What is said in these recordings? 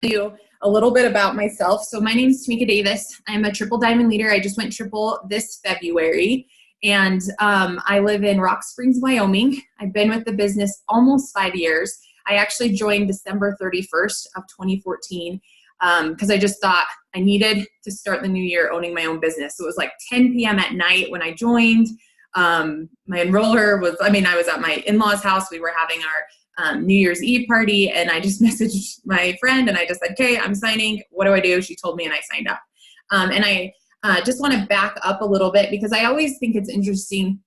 You a little bit about myself. So my name is Tamika Davis. I'm a triple diamond leader. I just went triple this February, and I live in Rock Springs, Wyoming. I've been with the business almost 5 years. I actually joined December 31st of 2014 because I just thought I needed to start the new year owning my own business. So it was like 10 p.m. at night when I joined. My enroller was, I was at my in-laws' house. We were having our New Year's Eve party, and I just messaged my friend and I just said, okay, I'm signing. What do I do? She told me and I signed up. And I just want to back up a little bit because I always think it's interesting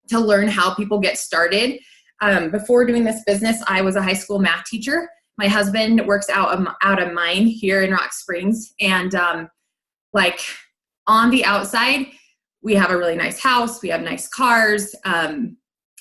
to learn how people get started. Before doing this business, I was a high school math teacher. My husband works out of mine here in Rock Springs. And like on the outside, we have a really nice house. We have nice cars.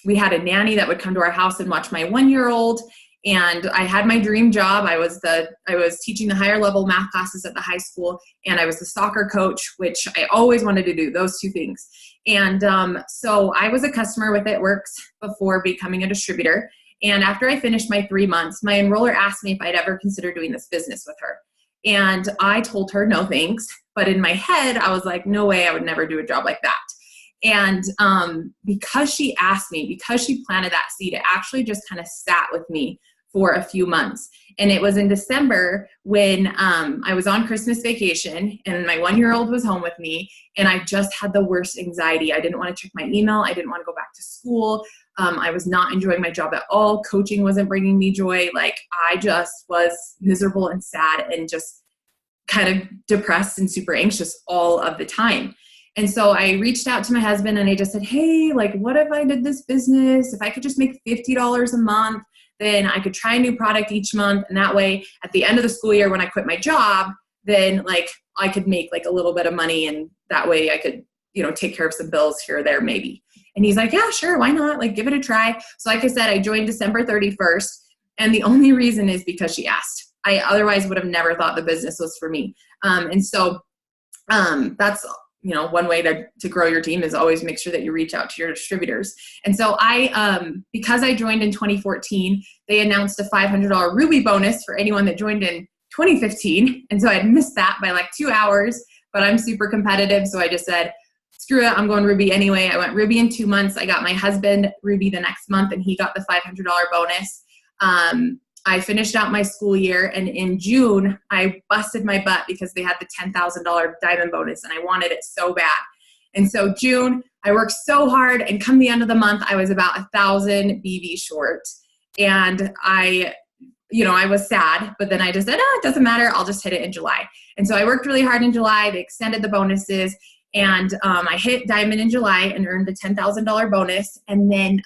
We had a nanny that would come to our house and watch my 1-year-old. And I had my dream job. I was teaching the higher level math classes at the high school, and I was the soccer coach, which I always wanted to do, those two things. And so I was a customer with It Works before becoming a distributor. And after I finished my 3 months, my enroller asked me if I'd ever consider doing this business with her. And I told her no thanks. But in my head, I was like, no way, I would never do a job like that. And because she asked me, because she planted that seed, it actually just kind of sat with me for a few months. And it was in December when I was on Christmas vacation and my 1-year-old was home with me, and I just had the worst anxiety. I didn't want to check my email. I didn't want to go back to school. I was not enjoying my job at all. Coaching wasn't bringing me joy. Like, I just was miserable and sad and just kind of depressed and super anxious all of the time. And so I reached out to my husband and I just said, hey, like, what if I did this business? If I could just make $50 a month, then I could try a new product each month. And that way, at the end of the school year, when I quit my job, then like I could make like a little bit of money. And that way I could, take care of some bills here or there maybe. And he's like, yeah, sure. Why not? Like, give it a try. So like I said, I joined December 31st. And the only reason is because she asked. I otherwise would have never thought the business was for me. And so that's one way to grow your team is always make sure that you reach out to your distributors. And so because I joined in 2014, they announced a $500 Ruby bonus for anyone that joined in 2015. And so I missed that by like 2 hours, but I'm super competitive. So I just said, screw it, I'm going Ruby anyway. I went Ruby in 2 months. I got my husband Ruby the next month, and he got the $500 bonus. I finished out my school year, and in June, I busted my butt because they had the $10,000 diamond bonus, and I wanted it so bad. And so June, I worked so hard, and come the end of the month, I was about 1,000 BV short. And I was sad, but then I just said, it doesn't matter. I'll just hit it in July. And so I worked really hard in July. They extended the bonuses, and I hit diamond in July and earned the $10,000 bonus. And then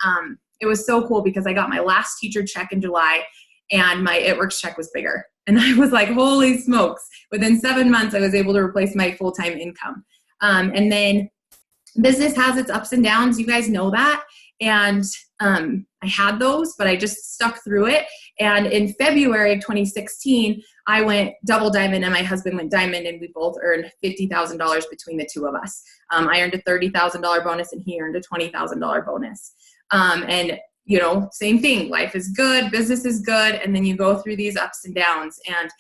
it was so cool because I got my last teacher check in July, and my It Works check was bigger. And I was like, holy smokes. Within 7 months, I was able to replace my full-time income. And then business has its ups and downs. You guys know that. And I had those, but I just stuck through it. And in February of 2016, I went double diamond and my husband went diamond, and we both earned $50,000 between the two of us. I earned a $30,000 bonus and he earned a $20,000 bonus. And same thing. Life is good. Business is good. And then you go through these ups and downs. And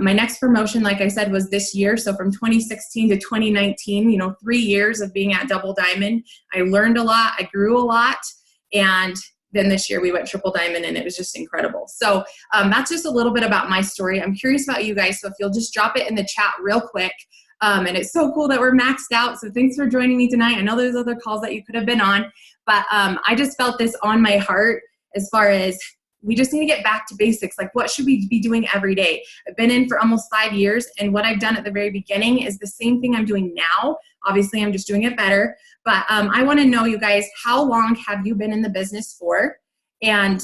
my next promotion, like I said, was this year. So from 2016 to 2019, 3 years of being at double diamond, I learned a lot. I grew a lot. And then this year we went triple diamond, and it was just incredible. So that's just a little bit about my story. I'm curious about you guys. So if you'll just drop it in the chat real quick. And it's so cool that we're maxed out. So thanks for joining me tonight. I know there's other calls that you could have been on, but I just felt this on my heart as far as we just need to get back to basics. Like, what should we be doing every day? I've been in for almost 5 years, and what I've done at the very beginning is the same thing I'm doing now. Obviously, I'm just doing it better. But I want to know, you guys, how long have you been in the business for? And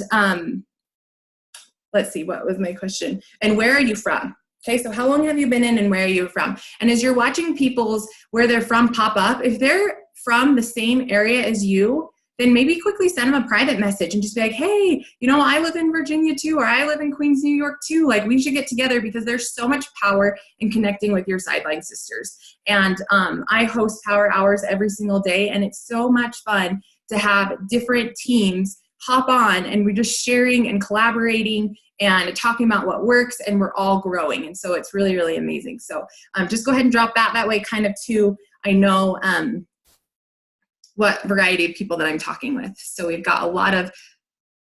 let's see, what was my question? And where are you from? Okay, so how long have you been in and where are you from? And as you're watching people's where they're from pop up, if they're from the same area as you, then maybe quickly send them a private message and just be like, hey, I live in Virginia too, or I live in Queens, New York too. Like, we should get together because there's so much power in connecting with your sideline sisters. And I host power hours every single day, and it's so much fun to have different teams hop on and we're just sharing and collaborating and talking about what works, and we're all growing. And so it's really, really amazing. So just go ahead and drop that way kind of too. I know what variety of people that I'm talking with. So we've got a lot of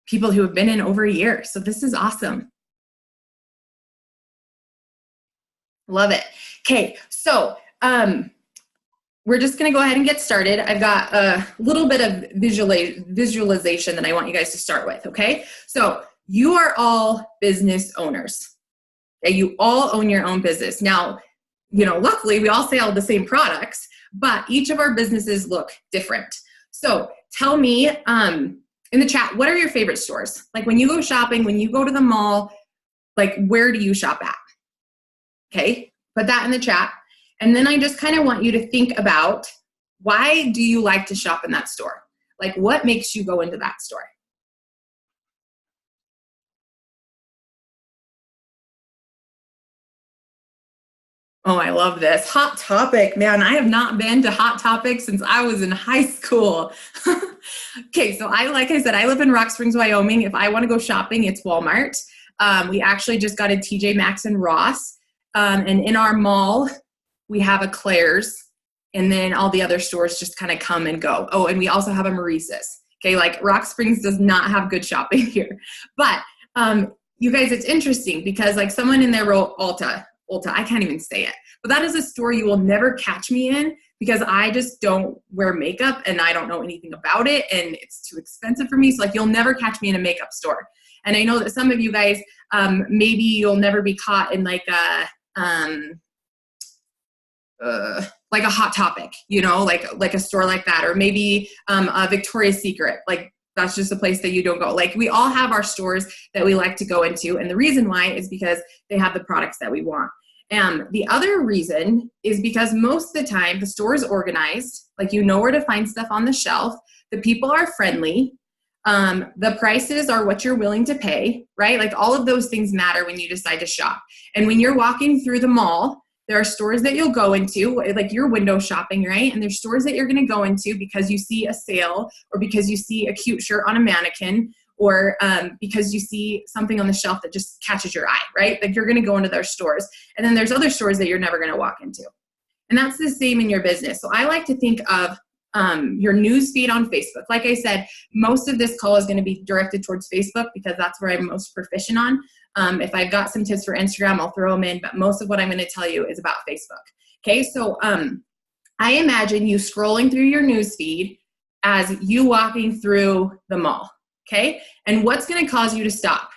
people who have been in over a year. So this is awesome. Love it. Okay, so we're just going to go ahead and get started. I've got a little bit of visualization that I want you guys to start with, okay? So you are all business owners. Okay? You all own your own business. Now, luckily we all sell the same products, but each of our businesses look different. So tell me in the chat, what are your favorite stores? Like when you go shopping, when you go to the mall, like where do you shop at? Okay, put that in the chat. And then I just kind of want you to think about, why do you like to shop in that store? Like what makes you go into that store? Oh, I love this. Hot Topic. Man, I have not been to Hot Topic since I was in high school. Okay, so like I said, I live in Rock Springs, Wyoming. If I want to go shopping, it's Walmart. We actually just got a TJ Maxx and Ross. And in our mall, we have a Claire's. And then all the other stores just kind of come and go. Oh, and we also have a Maurice's. Okay, like Rock Springs does not have good shopping here. But you guys, it's interesting because like someone in there wrote Ulta, I can't even say it, but that is a store you will never catch me in because I just don't wear makeup and I don't know anything about it and it's too expensive for me. So like you'll never catch me in a makeup store. And I know that some of you guys, maybe you'll never be caught in like a Hot Topic, like a store like that, or maybe a Victoria's Secret, like that's just a place that you don't go. Like we all have our stores that we like to go into. And the reason why is because they have the products that we want. The other reason is because most of the time the store is organized, like you know where to find stuff on the shelf. The people are friendly. The prices are what you're willing to pay, right? Like all of those things matter when you decide to shop. And when you're walking through the mall, there are stores that you'll go into, like you're window shopping, right? And there's stores that you're going to go into because you see a sale or because you see a cute shirt on a mannequin or because you see something on the shelf that just catches your eye, right? Like you're going to go into those stores. And then there's other stores that you're never going to walk into. And that's the same in your business. So I like to think of your news feed on Facebook. Like I said, most of this call is going to be directed towards Facebook because that's where I'm most proficient on. If I've got some tips for Instagram, I'll throw them in, but most of what I'm going to tell you is about Facebook. Okay, so I imagine you scrolling through your news feed as you walking through the mall. Okay, and what's going to cause you to stop?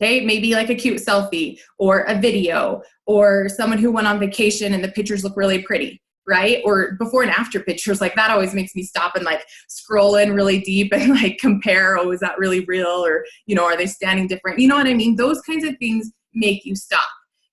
Okay, maybe like a cute selfie or a video or someone who went on vacation and the pictures look really pretty. Right? Or before and after pictures, like that always makes me stop and like scroll in really deep and like compare, oh, is that really real? Or, are they standing different? You know what I mean? Those kinds of things make you stop.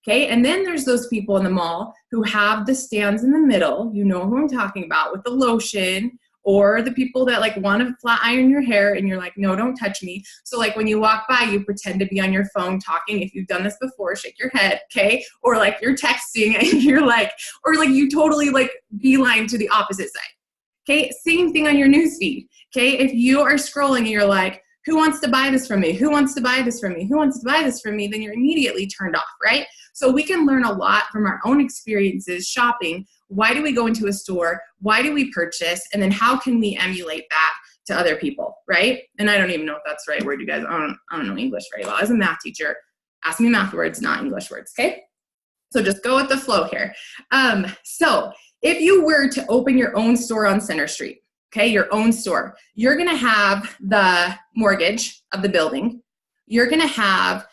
Okay. And then there's those people in the mall who have the stands in the middle, you know who I'm talking about, with the lotion, or the people that like want to flat iron your hair and you're like, no, don't touch me. So like when you walk by, you pretend to be on your phone talking. If you've done this before, shake your head. Okay. Or like you're texting and you're like, or like you totally like beeline to the opposite side. Okay. Same thing on your newsfeed. Okay. If you are scrolling and you're like, who wants to buy this from me? Who wants to buy this from me? Who wants to buy this from me? Then you're immediately turned off, right? So we can learn a lot from our own experiences shopping. Why do we go into a store? Why do we purchase? And then how can we emulate that to other people, right? And I don't even know if that's the right word, you guys. I don't know English very well. As a math teacher, ask me math words, not English words, okay? So just go with the flow here. So if you were to open your own store on Center Street, okay, your own store, you're gonna have the mortgage of the building. You're gonna have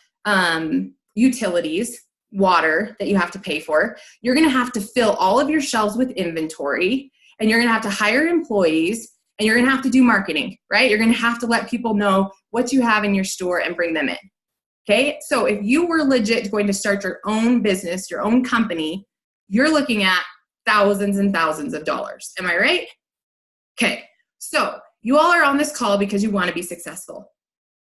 utilities, water that you have to pay for. You're gonna have to fill all of your shelves with inventory, and you're gonna have to hire employees, and you're gonna have to do marketing, right? You're gonna have to let people know what you have in your store and bring them in, okay? So if you were legit going to start your own business, your own company, you're looking at thousands and thousands of dollars. Am I right? Okay, so you all are on this call because you want to be successful.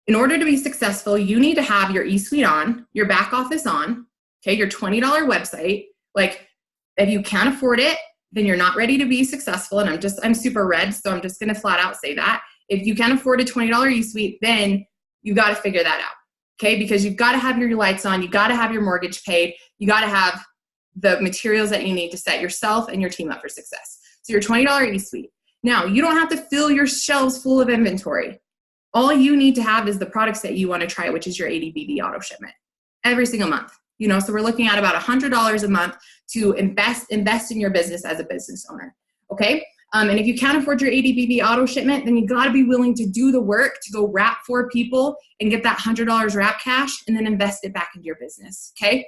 In order to be successful, you need to have your eSuite on, your back office on, okay, your $20 website. Like, if you can't afford it, then you're not ready to be successful. And I'm super red, so I'm just going to flat out say that. If you can't afford a $20 e-suite, then you got to figure that out. Okay. Because you've got to have your lights on. You got to have your mortgage paid. You got to have the materials that you need to set yourself and your team up for success. So your $20 e-suite. Now, you don't have to fill your shelves full of inventory. All you need to have is the products that you want to try, which is your ADBB auto shipment every single month. So we're looking at about $100 a month to invest in your business as a business owner. Okay. And if you can't afford your ADBB auto shipment, then you got to be willing to do the work to go wrap 4 people and get that $100 wrap cash and then invest it back into your business. Okay.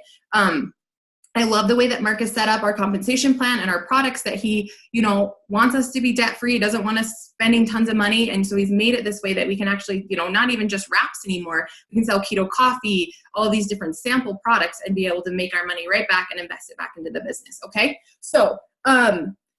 I love the way that Mark has set up our compensation plan and our products, that he, wants us to be debt free. He doesn't want us spending tons of money. And so he's made it this way that we can actually, not even just wraps anymore. We can sell keto coffee, all these different sample products, and be able to make our money right back and invest it back into the business. Okay. So,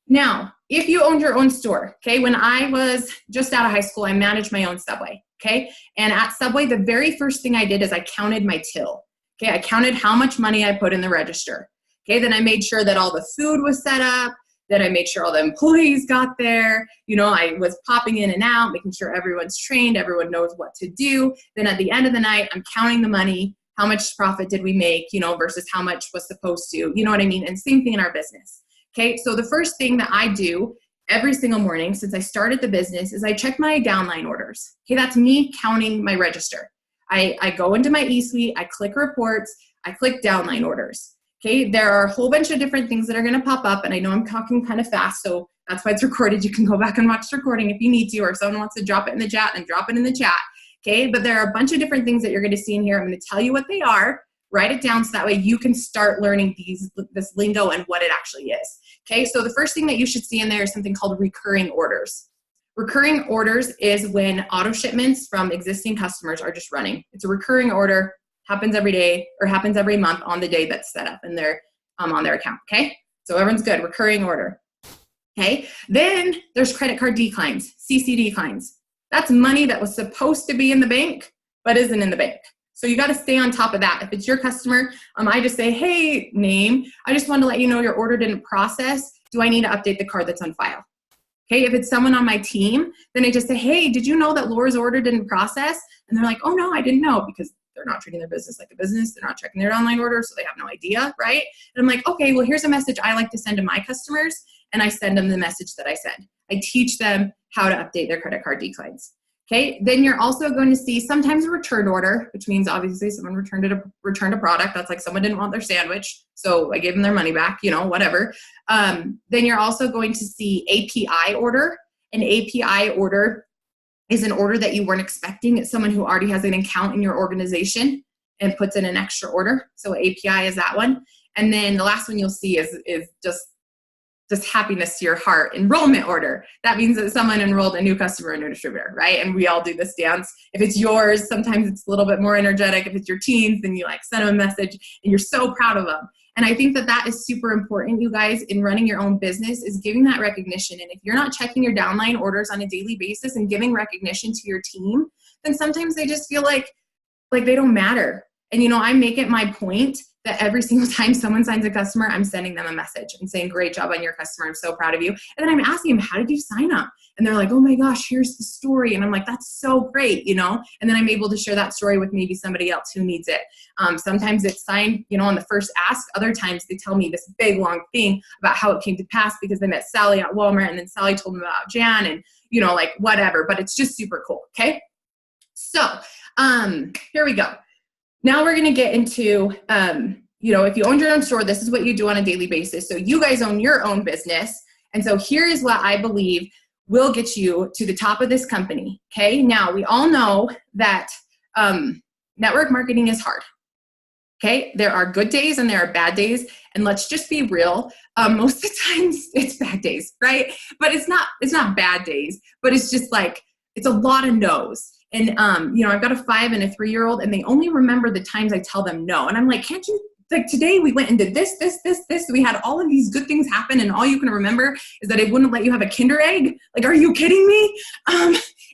now, if you owned your own store, okay, when I was just out of high school, I managed my own Subway, okay? And at Subway, the very first thing I did is I counted my till, okay? I counted how much money I put in the register, okay? Then I made sure that all the food was set up, that I made sure all the employees got there. I was popping in and out, making sure everyone's trained, everyone knows what to do. Then at the end of the night, I'm counting the money, how much profit did we make, versus how much was supposed to, you know what I mean? And same thing in our business. Okay, so the first thing that I do every single morning since I started the business is I check my downline orders. Okay, that's me counting my register. I go into my e-suite, I click reports, I click downline orders. Okay, there are a whole bunch of different things that are going to pop up, and I know I'm talking kind of fast, so that's why it's recorded. You can go back and watch the recording if you need to, or if someone wants to drop it in the chat, then drop it in the chat. Okay, but there are a bunch of different things that you're going to see in here. I'm going to tell you what they are. Write it down so that way you can start learning this lingo and what it actually is. Okay, so the first thing that you should see in there is something called recurring orders. Recurring orders is when auto shipments from existing customers are just running. It's a recurring order, happens every day or happens every month on the day that's set up in their on their account. Okay, so everyone's good. Recurring order. Okay, then there's credit card declines, CC declines. That's money that was supposed to be in the bank but isn't in the bank. So you got to stay on top of that. If it's your customer, I just say, hey, name, I just wanted to let you know your order didn't process. Do I need to update the card that's on file? Okay, if it's someone on my team, then I just say, hey, did you know that Laura's order didn't process? And they're like, oh no, I didn't know, because they're not treating their business like a business. They're not checking their online orders, so they have no idea, right? And I'm like, okay, well, here's a message I like to send to my customers, and I send them the message that I send. I teach them how to update their credit card declines. Okay, then you're also going to see sometimes a return order, which means obviously someone returned a product. That's like someone didn't want their sandwich, so I gave them their money back, whatever. Then you're also going to see API order. An API order is an order that you weren't expecting. It's someone who already has an account in your organization and puts in an extra order. So API is that one. And then the last one you'll see is just happiness to your heart, enrollment order. That means that someone enrolled a new customer, a new distributor, right? And we all do this dance. If it's yours, sometimes it's a little bit more energetic. If it's your teens, then you send them a message and you're so proud of them. And I think that is super important, you guys, in running your own business, is giving that recognition. And if you're not checking your downline orders on a daily basis and giving recognition to your team, then sometimes they just feel like they don't matter. And, I make it my point that every single time someone signs a customer, I'm sending them a message and saying, great job on your customer. I'm so proud of you. And then I'm asking them, how did you sign up? And they're like, oh my gosh, here's the story. And I'm like, that's so great, And then I'm able to share that story with maybe somebody else who needs it. Sometimes it's signed, on the first ask. Other times they tell me this big, long thing about how it came to pass because they met Sally at Walmart, and then Sally told them about Jan, and, whatever. But it's just super cool, okay? So here we go. Now we're going to get into, if you own your own store, this is what you do on a daily basis. So you guys own your own business. And so here is what I believe will get you to the top of this company. Okay. Now we all know that network marketing is hard. Okay. There are good days and there are bad days. And let's just be real. Most of the times it's bad days, right? But it's not bad days, but it's just it's a lot of no's. And, I've got a 5 and a 3-year-old, and they only remember the times I tell them no. And I'm like, can't you, today we went and did this. We had all of these good things happen, and all you can remember is that I wouldn't let you have a Kinder Egg. Are you kidding me?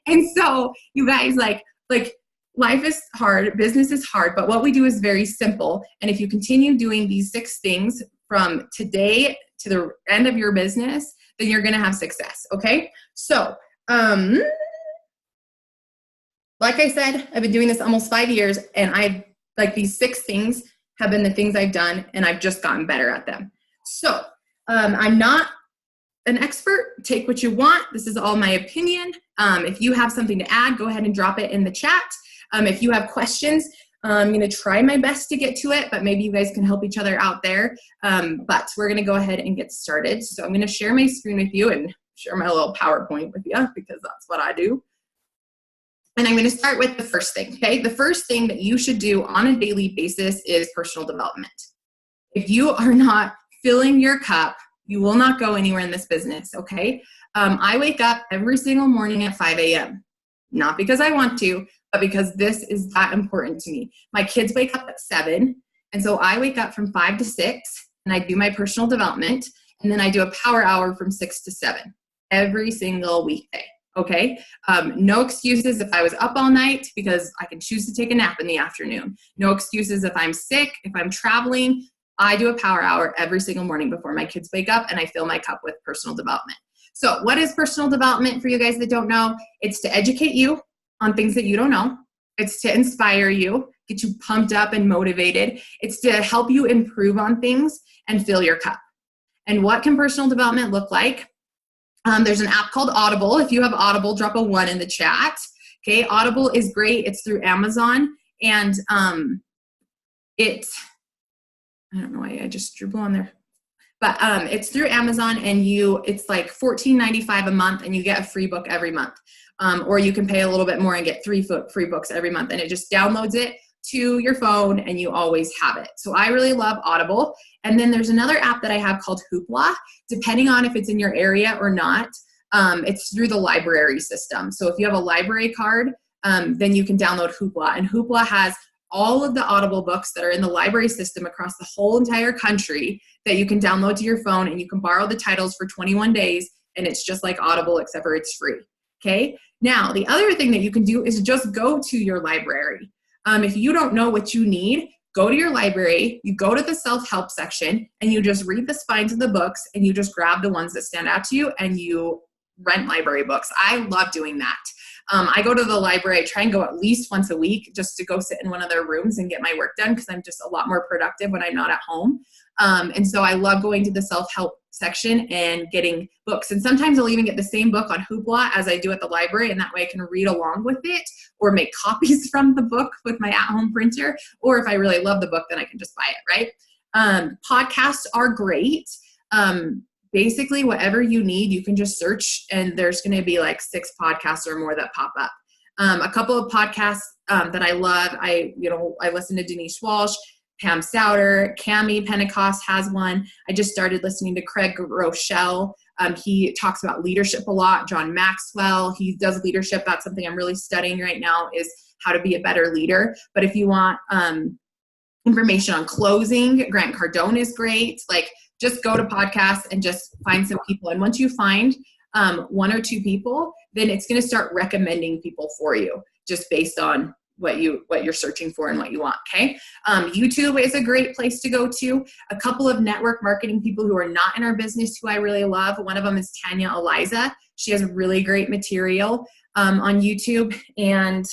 And so you guys, life is hard, business is hard, but what we do is very simple. And if you continue doing these 6 things from today to the end of your business, then you're going to have success. Okay. So, like I said, I've been doing this almost 5 years, and like these 6 things have been the things I've done, and I've just gotten better at them. So I'm not an expert. Take what you want. This is all my opinion. If you have something to add, go ahead and drop it in the chat. If you have questions, I'm going to try my best to get to it, but maybe you guys can help each other out there. But we're going to go ahead and get started. So I'm going to share my screen with you and share my little PowerPoint with you, because that's what I do. And I'm going to start with the first thing, okay? The first thing that you should do on a daily basis is personal development. If you are not filling your cup, you will not go anywhere in this business, okay? I wake up every single morning at 5 a.m. Not because I want to, but because this is that important to me. My kids wake up at 7, and so I wake up from 5 to 6, and I do my personal development, and then I do a power hour from 6 to 7 every single weekday, okay? No excuses if I was up all night, because I can choose to take a nap in the afternoon. No excuses if I'm sick, if I'm traveling. I do a power hour every single morning before my kids wake up, and I fill my cup with personal development. So what is personal development for you guys that don't know? It's to educate you on things that you don't know. It's to inspire you, get you pumped up and motivated. It's to help you improve on things and fill your cup. And what can personal development look like? There's an app called Audible. If you have Audible, drop a 1 in the chat. Okay, Audible is great. It's through Amazon, and I don't know why I just dribble on there. But it's through Amazon, and it's like $14.95 a month, and you get a free book every month. Or you can pay a little bit more and get 3 free books every month, and it just downloads it to your phone, and you always have it. So I really love Audible. And then there's another app that I have called Hoopla. Depending on if it's in your area or not, it's through the library system. So if you have a library card, then you can download Hoopla. And Hoopla has all of the Audible books that are in the library system across the whole entire country that you can download to your phone, and you can borrow the titles for 21 days, and it's just like Audible, except for it's free, okay? Now, the other thing that you can do is just go to your library. If you don't know what you need, go to your library, you go to the self-help section, and you just read the spines of the books, and you just grab the ones that stand out to you, and you rent library books. I love doing that. I go to the library, I try and go at least once a week just to go sit in one of their rooms and get my work done, because I'm just a lot more productive when I'm not at home. And so I love going to the self-help section and getting books. And sometimes I'll even get the same book on Hoopla as I do at the library, and that way I can read along with it or make copies from the book with my at-home printer. Or if I really love the book, then I can just buy it, right? Podcasts are great. Basically, whatever you need, you can just search, and there's going to be like 6 podcasts or more that pop up. A couple of podcasts that I love, I listen to Denise Walsh, Pam Souter, Cami Pentecost has one. I just started listening to Craig Rochelle. He talks about leadership a lot. John Maxwell, he does leadership. That's something I'm really studying right now, is how to be a better leader. But if you want information on closing, Grant Cardone is great. Like, just go to podcasts and just find some people. And once you find 1 or 2 people, then it's going to start recommending people for you, just based on what you're searching for and what you want, okay? YouTube is a great place to go to. A couple of network marketing people who are not in our business who I really love. One of them is Tanya Eliza. She has really great material on YouTube, and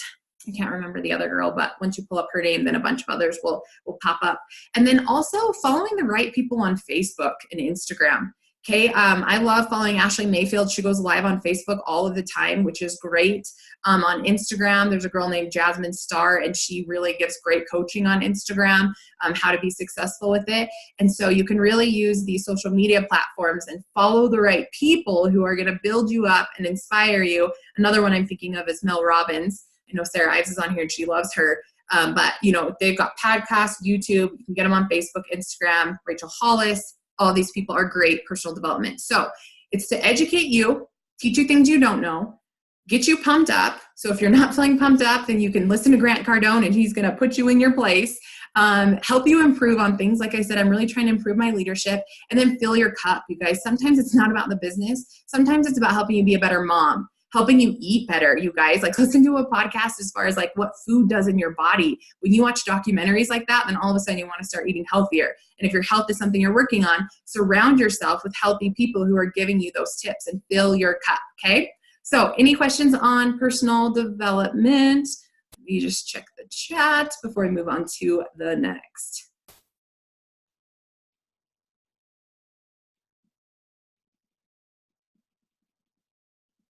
I can't remember the other girl, but once you pull up her name, then a bunch of others will pop up. And then also following the right people on Facebook and Instagram. Okay, I love following Ashley Mayfield. She goes live on Facebook all of the time, which is great. On Instagram, there's a girl named Jasmine Starr, and she really gives great coaching on Instagram, how to be successful with it. And so you can really use these social media platforms and follow the right people who are going to build you up and inspire you. Another one I'm thinking of is Mel Robbins. I know Sarah Ives is on here and she loves her. But, they've got podcasts, YouTube. You can get them on Facebook, Instagram. Rachel Hollis. All these people are great personal development. So it's to educate you, teach you things you don't know, get you pumped up. So if you're not feeling pumped up, then you can listen to Grant Cardone, and he's going to put you in your place, help you improve on things. Like I said, I'm really trying to improve my leadership, and then fill your cup, you guys. Sometimes it's not about the business. Sometimes it's about helping you be a better mom, helping you eat better, you guys. Like, listen to a podcast as far as like what food does in your body. When you watch documentaries like that, then all of a sudden you want to start eating healthier. And if your health is something you're working on, surround yourself with healthy people who are giving you those tips, and fill your cup, okay? So any questions on personal development? Let me just check the chat before we move on to the next.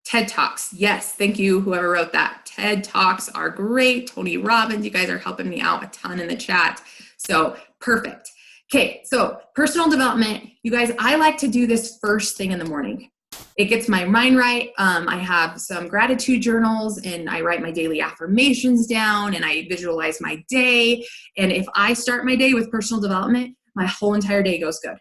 TED Talks. Yes, thank you, whoever wrote that. TED Talks are great. Tony Robbins, you guys are helping me out a ton in the chat. So perfect. Okay, so personal development. You guys, I like to do this first thing in the morning. It gets my mind right. I have some gratitude journals and I write my daily affirmations down and I visualize my day. And if I start my day with personal development, my whole entire day goes good.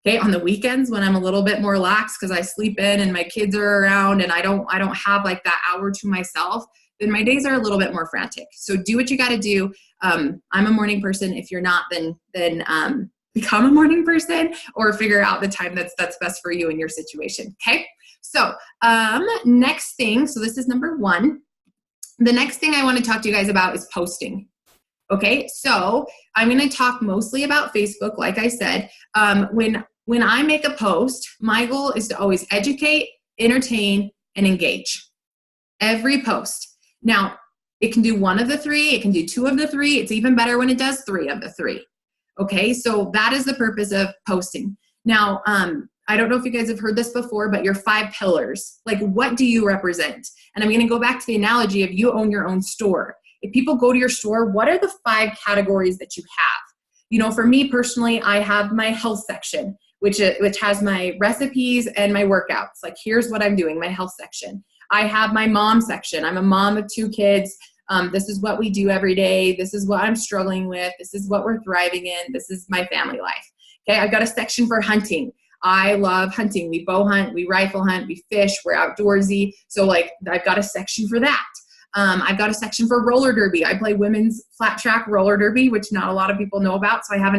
Okay, on the weekends when I'm a little bit more lax because I sleep in and my kids are around and I don't have like that hour to myself, then my days are a little bit more frantic. So do what you got to do. I'm a morning person. If you're not, then become a morning person or figure out the time that's best for you in your situation. Okay. So next thing. So this is number 1. The next thing I want to talk to you guys about is posting. Okay, so I'm going to talk mostly about Facebook, like I said. When I make a post, my goal is to always educate, entertain, and engage. Every post. Now, it can do 1 of the 3. It can do 2 of the 3. It's even better when it does 3 of the 3. Okay, so that is the purpose of posting. Now, I don't know if you guys have heard this before, but your 5 pillars. Like, what do you represent? And I'm going to go back to the analogy of you own your own store. If people go to your store, what are the 5 categories that you have? You know, for me personally, I have my health section, which has my recipes and my workouts. Like, here's what I'm doing, my health section. I have my mom section. I'm a mom of 2 kids. This is what we do every day. This is what I'm struggling with. This is what we're thriving in. This is my family life. Okay, I've got a section for hunting. I love hunting. We bow hunt, we rifle hunt, we fish, we're outdoorsy. So like, I've got a section for that. I've got a section for roller derby. I play women's flat track roller derby, which not a lot of people know about. So I have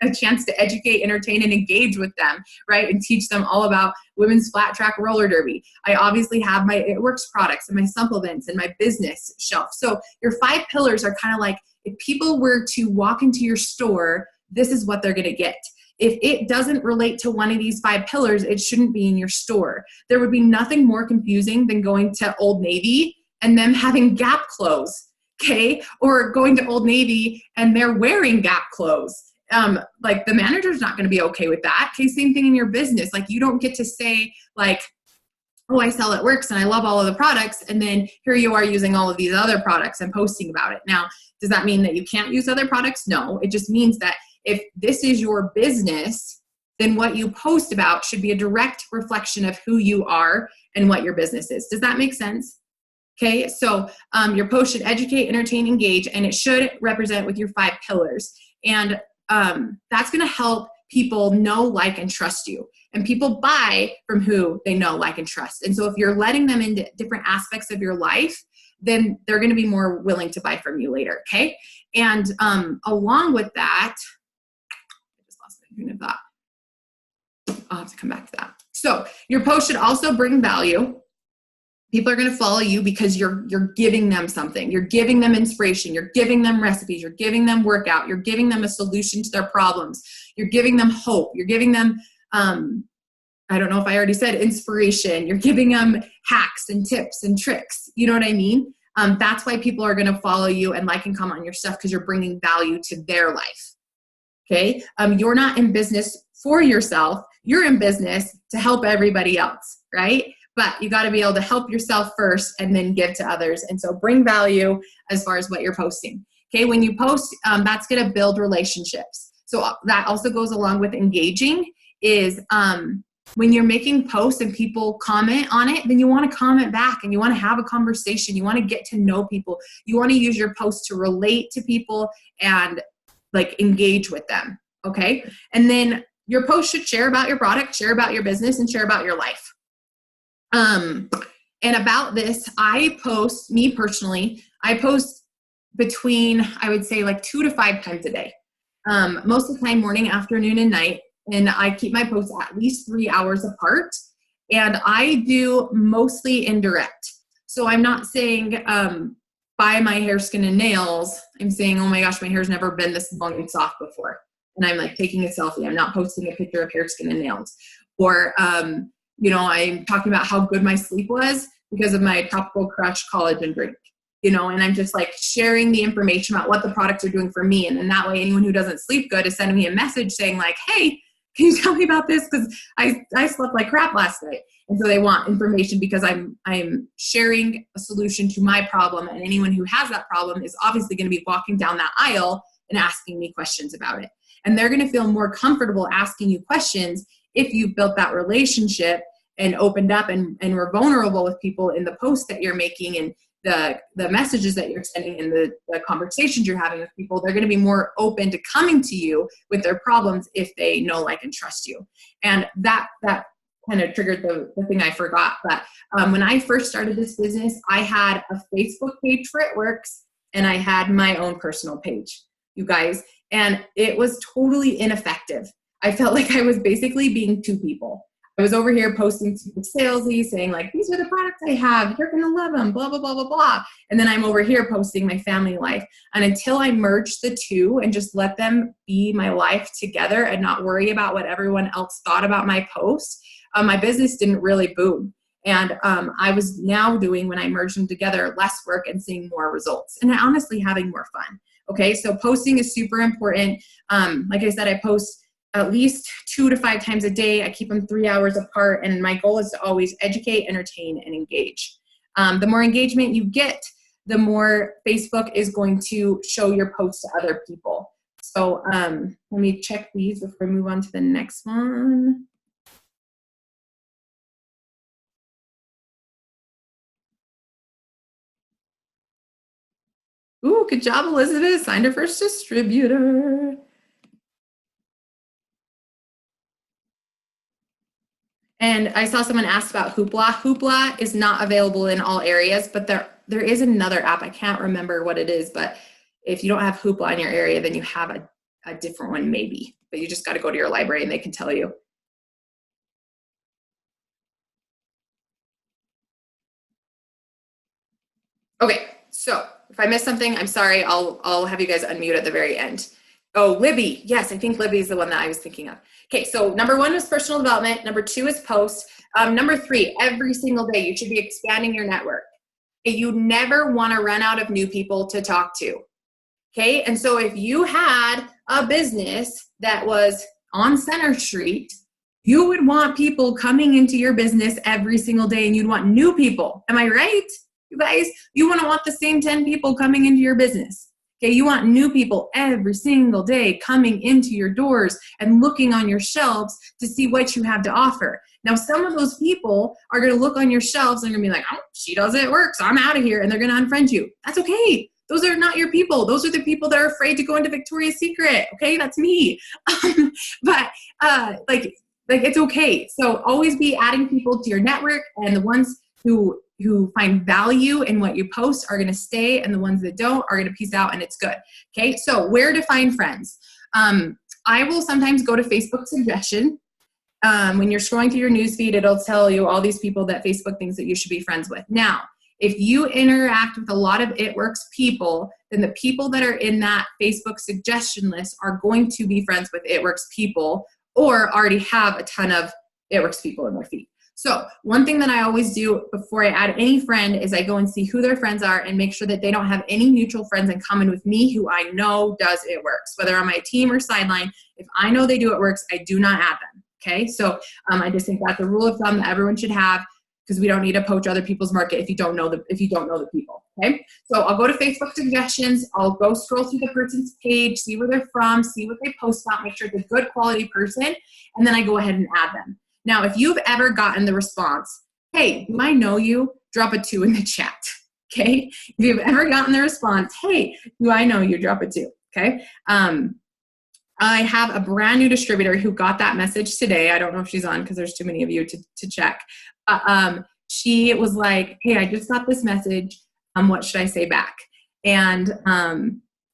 a chance to educate, entertain, and engage with them, right? And teach them all about women's flat track roller derby. I obviously have my It Works products and my supplements and my business shelf. So your 5 pillars are kind of like, if people were to walk into your store, this is what they're going to get. If it doesn't relate to one of these 5 pillars, it shouldn't be in your store. There would be nothing more confusing than going to Old Navy and them having Gap clothes, okay? Or going to Old Navy and they're wearing Gap clothes. Like, the manager's not gonna be okay with that. Okay, same thing in your business. Like, you don't get to say like, oh, I sell It Works and I love all of the products, and then here you are using all of these other products and posting about it. Now, does that mean that you can't use other products? No, it just means that if this is your business, then what you post about should be a direct reflection of who you are and what your business is. Does that make sense? Okay, so your post should educate, entertain, engage, and it should represent with your 5 pillars. And that's going to help people know, like, and trust you. And people buy from who they know, like, and trust. And so if you're letting them into different aspects of your life, then they're going to be more willing to buy from you later, okay? And along with that, I just lost my train of thought. I'll have to come back to that. So your post should also bring value. People are going to follow you because you're giving them something. You're giving them inspiration. You're giving them recipes. You're giving them workout. You're giving them a solution to their problems. You're giving them hope. You're giving them, I don't know if I already said inspiration. You're giving them hacks and tips and tricks. You know what I mean? That's why people are going to follow you and like and comment on your stuff, because you're bringing value to their life. Okay? You're not in business for yourself. You're in business to help everybody else, right? But you got to be able to help yourself first and then give to others. And so bring value as far as what you're posting. Okay, when you post, that's going to build relationships. So that also goes along with engaging is when you're making posts and people comment on it, then you want to comment back and you want to have a conversation. You want to get to know people. You want to use your posts to relate to people and like engage with them. Okay, and then your post should share about your product, share about your business, and share about your life. And about this, me personally, I post between, I would say like 2 to 5 times a day. Most of the time, morning, afternoon, and night. And I keep my posts at least 3 hours apart. And I do mostly indirect. So I'm not saying, buy my hair, skin, and nails. I'm saying, oh my gosh, my hair's never been this long and soft before. And I'm like taking a selfie. I'm not posting a picture of hair, skin, and nails. Or, I'm talking about how good my sleep was. because of my Tropical Crush collagen drink, you know, and I'm just like sharing the information about what the products are doing for me. And then that way, anyone who doesn't sleep good is sending me a message saying like, hey, can you tell me about this? Because I slept like crap last night. And so they want information because I'm sharing a solution to my problem. And anyone who has that problem is obviously going to be walking down that aisle and asking me questions about it. And they're going to feel more comfortable asking you questions if you've built that relationship and opened up and were vulnerable with people in the posts that you're making and the messages that you're sending and the conversations you're having with people. They're going to be more open to coming to you with their problems if they know, like, and trust you. And that kind of triggered the thing I forgot. But when I first started this business, I had a Facebook page for It Works, and I had my own personal page, you guys. And it was totally ineffective. I felt like I was basically being two people. I was over here posting super salesy, saying like, these are the products I have, you're gonna love them, blah, blah, blah, blah, blah. And then I'm over here posting my family life. And until I merged the two and just let them be my life together and not worry about what everyone else thought about my posts, my business didn't really boom. And I was now doing, when I merged them together, less work and seeing more results and honestly having more fun. Okay, so posting is super important. Like I said, I post at least 2 to 5 times a day. I keep them 3 hours apart, and my goal is to always educate, entertain, and engage. The more engagement you get, the more Facebook is going to show your posts to other people. So let me check these before we move on to the next one. Ooh, good job, Elizabeth. Signed her first distributor. And I saw someone ask about Hoopla. Hoopla is not available in all areas, but there is another app. I can't remember what it is, but if you don't have Hoopla in your area, then you have a different one maybe. But you just got to go to your library and they can tell you. Okay, so if I missed something, I'm sorry. I'll have you guys unmute at the very end. Oh, Libby. Yes, I think Libby is the one that I was thinking of. Okay, so number 1 is personal development. Number 2 is posts. Number 3, every single day you should be expanding your network. You never want to run out of new people to talk to. Okay, and so if you had a business that was on Center Street, you would want people coming into your business every single day, and you'd want new people. Am I right? You guys, you want the same 10 people coming into your business. Okay, you want new people every single day coming into your doors and looking on your shelves to see what you have to offer. Now, some of those people are going to look on your shelves and they're going to be like, oh, she does it, works, I'm out of here, and they're going to unfriend you. That's okay. Those are not your people. Those are the people that are afraid to go into Victoria's Secret. Okay, that's me. But like it's okay. So always be adding people to your network, and the ones who find value in what you post are going to stay, and the ones that don't are going to peace out, and it's good. Okay, so where to find friends? I will sometimes go to Facebook suggestion. When you're scrolling through your newsfeed, it'll tell you all these people that Facebook thinks that you should be friends with. Now, if you interact with a lot of It Works people, then the people that are in that Facebook suggestion list are going to be friends with It Works people, or already have a ton of It Works people in their feed. So one thing that I always do before I add any friend is I go and see who their friends are and make sure that they don't have any mutual friends in common with me who I know does It Works, whether on my team or sideline. If I know they do It Works, I do not add them. Okay, so I just think that's a rule of thumb that everyone should have, because we don't need to poach other people's market if you don't know the people. Okay, so I'll go to Facebook suggestions. I'll go scroll through the person's page, see where they're from, see what they post about, make sure it's a good quality person, and then I go ahead and add them. Now, if you've ever gotten the response, hey, do I know you? Drop a 2 in the chat. Okay, if you've ever gotten the response, hey, do I know you? Drop a 2. Okay. I have a brand new distributor who got that message today. I don't know if she's on because there's too many of you to check. She was like, hey, I just got this message. What should I say back? And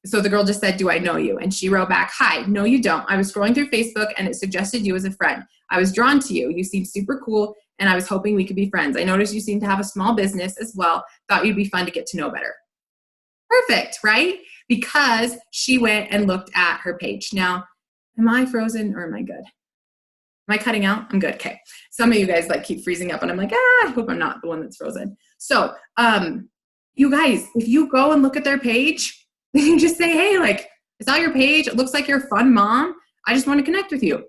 so the girl just said, do I know you? And she wrote back, hi, no, you don't. I was scrolling through Facebook and it suggested you as a friend. I was drawn to you. You seem super cool and I was hoping we could be friends. I noticed you seem to have a small business as well. Thought you'd be fun to get to know better. Perfect, right? Because she went and looked at her page. Now, am I frozen or am I good? Am I cutting out? I'm good. Okay. Some of you guys like keep freezing up and I'm like, I hope I'm not the one that's frozen. So, you guys, if you go and look at their page, you just say, hey, like, I saw your page. It looks like you're a fun mom. I just want to connect with you.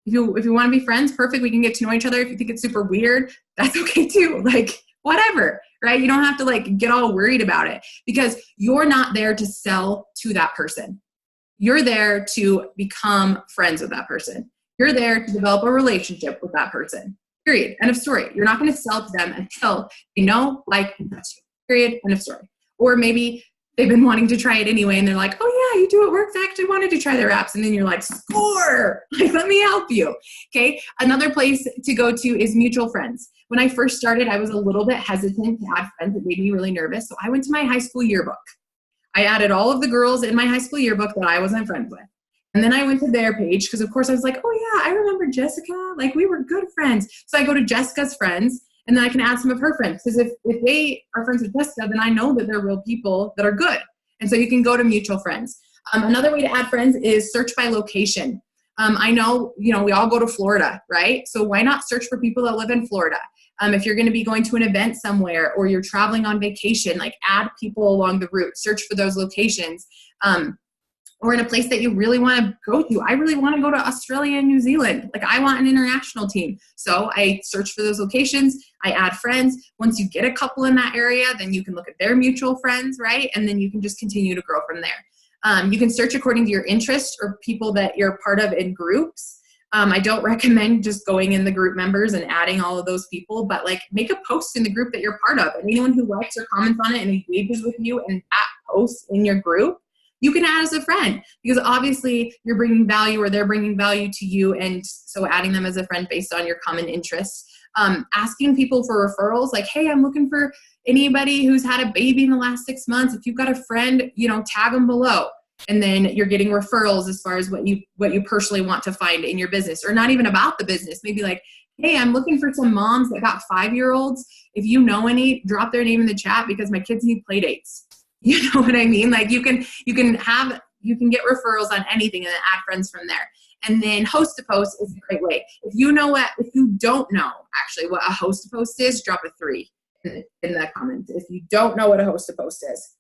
If you want to be friends, perfect. We can get to know each other. If you think it's super weird, that's okay too. Like, whatever, right? You don't have to like get all worried about it because you're not there to sell to that person. You're there to become friends with that person. You're there to develop a relationship with that person. Period. End of story. You're not going to sell to them until they know, like, and trust you. Period. End of story. Or maybe they've been wanting to try it anyway and they're like, oh yeah, you do it works. I actually wanted to try their apps. And then you're like, score, like, let me help you. Okay. Another place to go to is mutual friends. When I first started, I was a little bit hesitant to add friends. It made me really nervous. So I went to my high school yearbook. I added all of the girls in my high school yearbook that I wasn't friends with. And then I went to their page because, of course, I was like, oh, yeah, I remember Jessica. Like, we were good friends. So I go to Jessica's friends, and then I can add some of her friends. Because if they are friends with Jessica, then I know that they're real people that are good. And so you can go to mutual friends. Another way to add friends is search by location. I know, we all go to Florida, right? So why not search for people that live in Florida? If you're going to be going to an event somewhere or you're traveling on vacation, like add people along the route, search for those locations. Or in a place that you really want to go to. I really want to go to Australia and New Zealand. Like, I want an international team. So I search for those locations. I add friends. Once you get a couple in that area, then you can look at their mutual friends, right? And then you can just continue to grow from there. You can search according to your interests or people that you're part of in groups. I don't recommend just going in the group members and adding all of those people, but like make a post in the group that you're part of. And anyone who likes or comments on it and engages with you and that post in your group, you can add as a friend because obviously you're bringing value or they're bringing value to you. And so adding them as a friend based on your common interests. Asking people for referrals, like, hey, I'm looking for anybody who's had a baby in the last 6 months. If you've got a friend, tag them below. And then you're getting referrals as far as what you personally want to find in your business, or not even about the business. Maybe like, hey, I'm looking for some moms that got 5-year-olds. If you know any, drop their name in the chat because my kids need play dates. You know what I mean? Like you can get referrals on anything and then add friends from there. And then host to post is a great way. If you don't know actually what a host to post is, drop a 3 in the comments. If you don't know what a host to post is.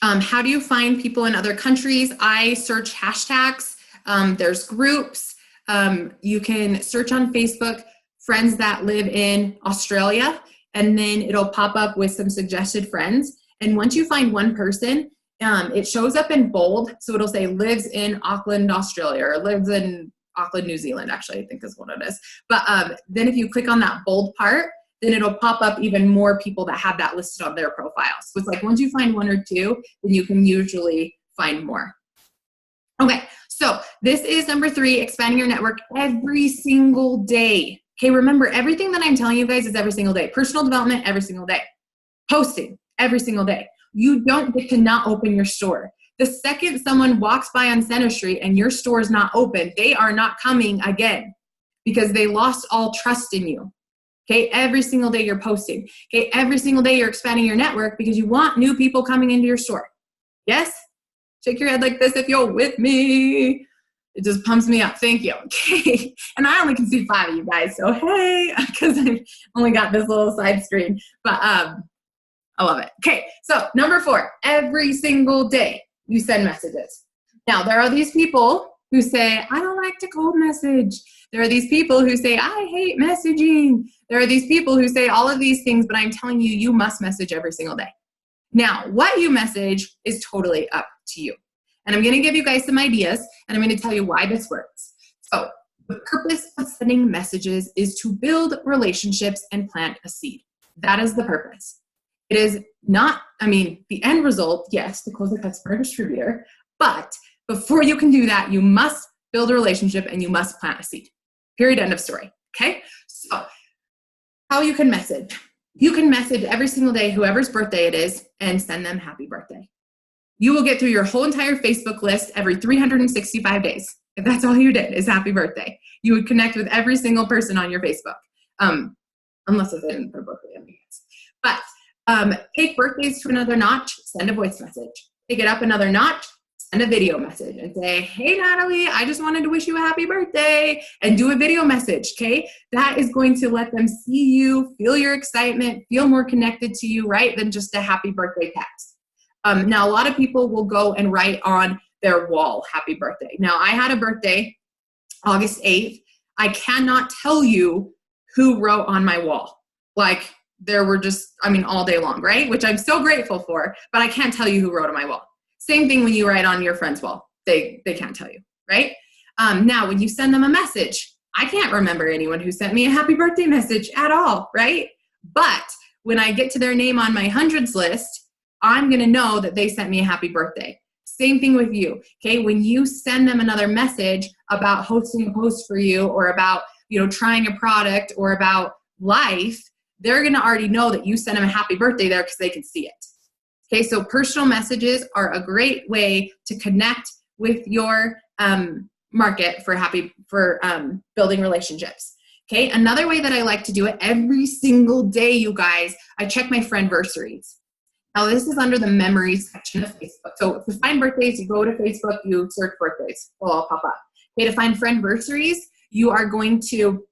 How do you find people in other countries? I search hashtags. There's groups. You can search on Facebook, friends that live in Australia, and then it'll pop up with some suggested friends. And once you find one person, it shows up in bold. So it'll say lives in Auckland, Australia, or lives in Auckland, New Zealand, actually, I think is what it is. But then if you click on that bold part, then it'll pop up even more people that have that listed on their profile. So it's like once you find 1 or 2, then you can usually find more. Okay, so this is number 3, expanding your network every single day. Okay, remember everything that I'm telling you guys is every single day. Personal development every single day. Posting every single day. You don't get to not open your store. The second someone walks by on Center Street and your store is not open, they are not coming again because they lost all trust in you. Okay, every single day you're posting. Okay, every single day you're expanding your network because you want new people coming into your store. Yes? Shake your head like this if you're with me. It just pumps me up. Thank you. Okay, and I only can see 5 of you guys, so hey, because I've only got this little side screen, but I love it. Okay, so number 4, every single day you send messages. Now, there are these people who say, I don't like to cold message. There are these people who say, I hate messaging. There are these people who say all of these things, but I'm telling you, you must message every single day. Now, what you message is totally up to you. And I'm going to give you guys some ideas, and I'm going to tell you why this works. So the purpose of sending messages is to build relationships and plant a seed. That is the purpose. It is not, the end result, yes, to close the customer distributor, but before you can do that, you must build a relationship and you must plant a seed. Period, end of story. Okay? So how you can message. You can message every single day whoever's birthday it is and send them happy birthday. You will get through your whole entire Facebook list every 365 days. If that's all you did is happy birthday. You would connect with every single person on your Facebook. Unless it's in their birthday, I guess. But take birthdays to another notch, send a voice message. take it up another notch, send a video message and say, hey, Natalie, I just wanted to wish you a happy birthday, and do a video message, okay? That is going to let them see you, feel your excitement, feel more connected to you, right, than just a happy birthday text. Now, a lot of people will go and write on their wall, happy birthday. Now, I had a birthday, August 8th. I cannot tell you who wrote on my wall. Like, there were just, all day long, right? Which I'm so grateful for, but I can't tell you who wrote on my wall. Same thing when you write on your friend's wall. They can't tell you, right? Now, when you send them a message, I can't remember anyone who sent me a happy birthday message at all, right? But when I get to their name on my hundreds list, I'm going to know that they sent me a happy birthday. Same thing with you, okay? When you send them another message about hosting a post for you, or about, trying a product, or about life, they're going to already know that you sent them a happy birthday there because they can see it. Okay, so personal messages are a great way to connect with your market for building relationships. Okay, another way that I like to do it every single day, you guys, I check my friendversaries. Now, this is under the memories section of Facebook. So to find birthdays, you go to Facebook, you search birthdays. Well, I'll pop up. Okay, to find friendversaries, you are going to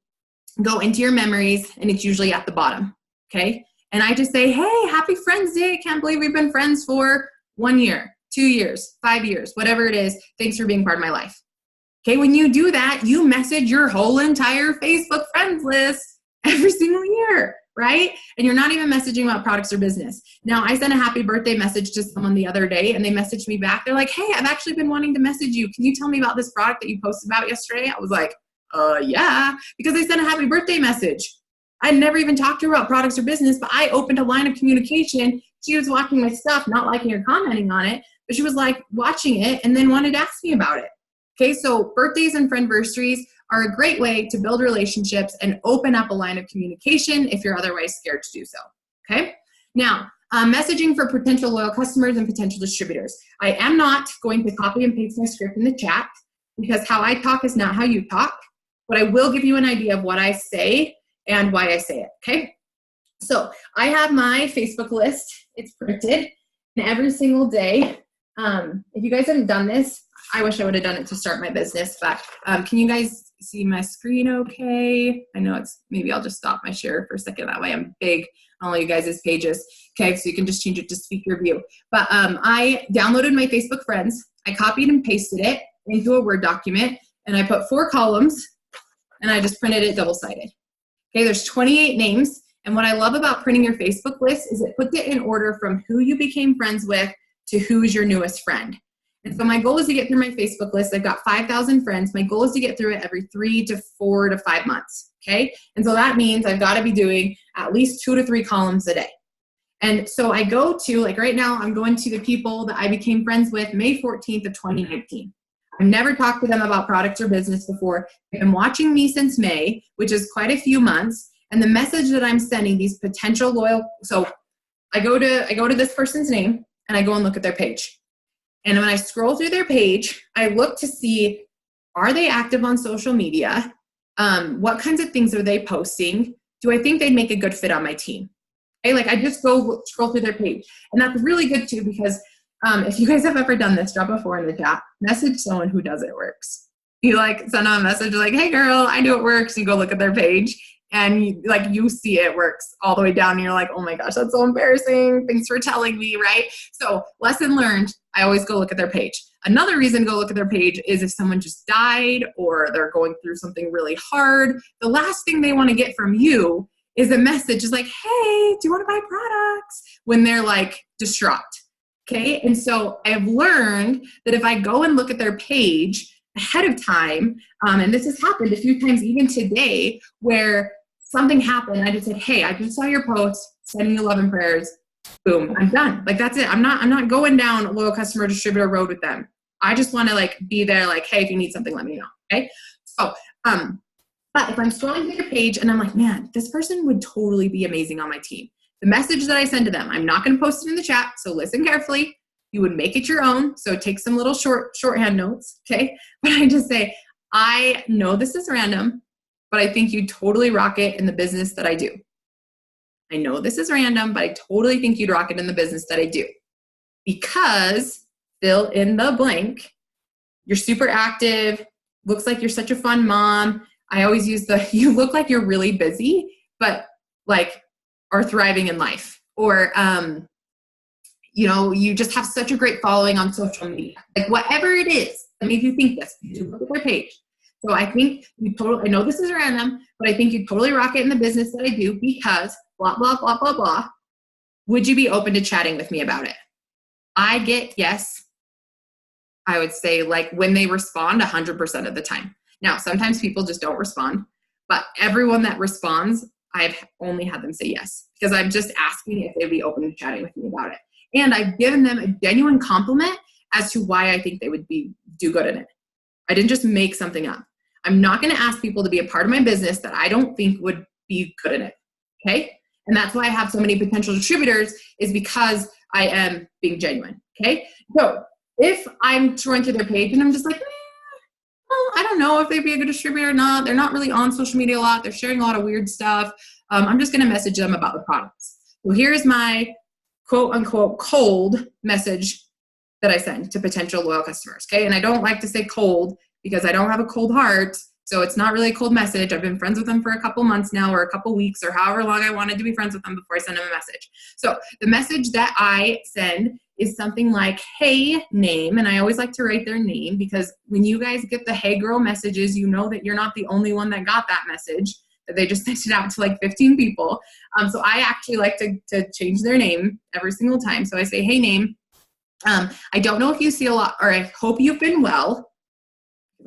go into your memories, and it's usually at the bottom, okay? And I just say, hey, happy Friends Day. I can't believe we've been friends for 1 year, 2 years, 5 years, whatever it is. Thanks for being part of my life. Okay, when you do that, you message your whole entire Facebook friends list every single year, right? And you're not even messaging about products or business. Now, I sent a happy birthday message to someone the other day, and they messaged me back. They're like, hey, I've actually been wanting to message you. Can you tell me about this product that you posted about yesterday? I was like, yeah, because I sent a happy birthday message. I never even talked to her about products or business, but I opened a line of communication. She was watching my stuff, not liking or commenting on it, but she was like watching it and then wanted to ask me about it. Okay, so birthdays and friendversaries are a great way to build relationships and open up a line of communication if you're otherwise scared to do so. Okay, now messaging for potential loyal customers and potential distributors. I am not going to copy and paste my script in the chat, because how I talk is not how you talk, but I will give you an idea of what I say and why I say it, okay? So I have my Facebook list. It's printed, and every single day, if you guys haven't done this, I wish I would have done it to start my business, but can you guys see my screen okay? I know maybe I'll just stop my share for a second. That way I'm big on all you guys' pages. Okay, so you can just change it to speaker view. But I downloaded my Facebook friends. I copied and pasted it into a Word document, and I put 4 columns, and I just printed it double-sided. Okay, there's 28 names, and what I love about printing your Facebook list is it puts it in order from who you became friends with to who's your newest friend. And so my goal is to get through my Facebook list. I've got 5,000 friends. My goal is to get through it every 3 to 4 to 5 months, okay? And so that means I've got to be doing at least 2 to 3 columns a day. And so I go to, like right now, I'm going to the people that I became friends with May 14th of 2019. I've never talked to them about products or business before. They've been watching me since May, which is quite a few months. And the message that I'm sending these potential loyal, so I go to this person's name, and I go and look at their page. And when I scroll through their page, I look to see, are they active on social media? What kinds of things are they posting? Do I think they'd make a good fit on my team? Okay, like I just go scroll through their page. And that's really good too, because if you guys have ever done this, drop a 4 in the chat, message someone who does it works. You like send them a message like, hey girl, I do it works. You go look at their page, and you see it works all the way down, and you're like, oh my gosh, that's so embarrassing. Thanks for telling me, right? So lesson learned, I always go look at their page. Another reason to go look at their page is if someone just died or they're going through something really hard, the last thing they want to get from you is a message is like, hey, do you want to buy products? When they're like distraught. Okay, and so I've learned that if I go and look at their page ahead of time, and this has happened a few times even today, where something happened, I just said, hey, I just saw your post, sending you love and prayers, boom, I'm done. Like that's it. I'm not going down loyal customer distributor road with them. I just want to like be there, like, hey, if you need something, let me know. Okay, so but if I'm scrolling through your page and I'm like, man, this person would totally be amazing on my team. The message that I send to them, I'm not going to post it in the chat, so listen carefully. You would make it your own, so take some little shorthand notes, okay? But I just say, I know this is random, but I think you totally rock it in the business that I do. I know this is random, but I totally think you'd rock it in the business that I do. Because fill in the blank. You're super active, looks like you're such a fun mom. I always use you look like you're really busy, but like are thriving in life. Or, you just have such a great following on social media. Like whatever it is that makes you think this, you look at their page. So I think I know this is random, but I think you totally rock it in the business that I do because blah, blah, blah, blah, blah. Would you be open to chatting with me about it? I get yes. I would say like when they respond 100% of the time. Now, sometimes people just don't respond, but everyone that responds, I've only had them say yes because I'm just asking if they'd be open to chatting with me about it. And I've given them a genuine compliment as to why I think they would do good in it. I didn't just make something up. I'm not going to ask people to be a part of my business that I don't think would be good in it. Okay. And that's why I have so many potential distributors is because I am being genuine. Okay. So if I'm going through their page and I'm just like, I don't know if they'd be a good distributor or not. They're not really on social media a lot. They're sharing a lot of weird stuff. I'm just going to message them about the products. So here's my quote unquote cold message that I send to potential loyal customers. Okay. And I don't like to say cold because I don't have a cold heart. So it's not really a cold message. I've been friends with them for a couple months now or a couple weeks or however long I wanted to be friends with them before I send them a message. So the message that I send is something like, hey, name. And I always like to write their name because when you guys get the hey girl messages, you know that you're not the only one that got that message, that they just sent it out to like 15 people. So I actually like to change their name every single time. So I say, hey, name. I don't know if you see a lot, or I hope you've been well.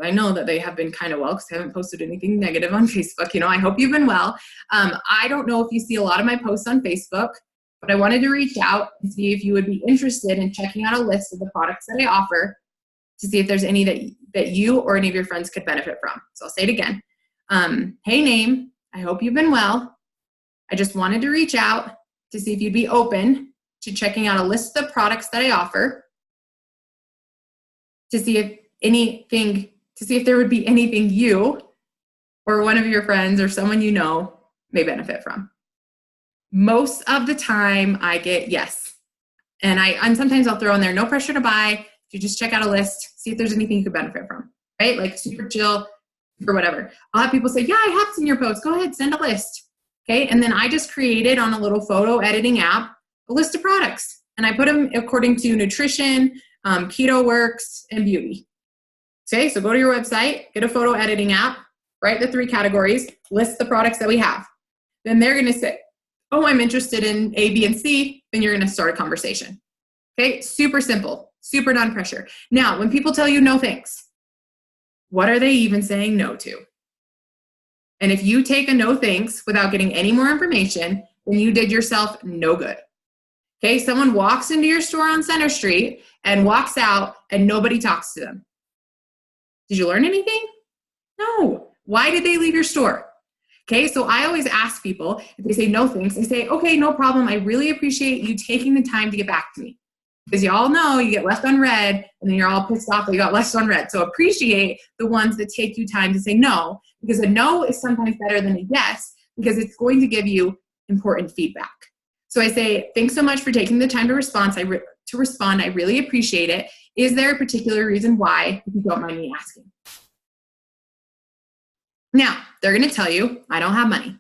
I know that they have been kind of well because I haven't posted anything negative on Facebook. I hope you've been well. I don't know if you see a lot of my posts on Facebook, but I wanted to reach out and see if you would be interested in checking out a list of the products that I offer to see if there's any that you or any of your friends could benefit from. So I'll say it again. Hey, name. I hope you've been well. I just wanted to reach out to see if you'd be open to checking out a list of the products that I offer to see if there would be anything you or one of your friends or someone you know may benefit from. Most of the time I get yes. And sometimes I'll throw in there, no pressure to buy. You just check out a list, see if there's anything you could benefit from, right? Like super chill or whatever. I'll have people say, yeah, I have seen your posts. Go ahead, send a list. Okay. And then I just created on a little photo editing app, a list of products. And I put them according to nutrition, keto works, and beauty. Okay, so go to your website, get a photo editing app, write the 3 categories, list the products that we have. Then they're going to say, oh, I'm interested in A, B, and C. Then you're going to start a conversation. Okay, super simple, super non-pressure. Now, when people tell you no thanks, what are they even saying no to? And if you take a no thanks without getting any more information, then you did yourself no good. Okay, someone walks into your store on Center Street and walks out and nobody talks to them. Did you learn anything? No. Why did they leave your store? Okay, so I always ask people, if they say no thanks, I say, okay, no problem. I really appreciate you taking the time to get back to me. Because you all know you get left on red and then you're all pissed off that you got left on red. So appreciate the ones that take you time to say no, because a no is sometimes better than a yes, because it's going to give you important feedback. So I say, thanks so much for taking the time to respond. I really appreciate it. Is there a particular reason why, if you don't mind me asking? Now, they're going to tell you, I don't have money.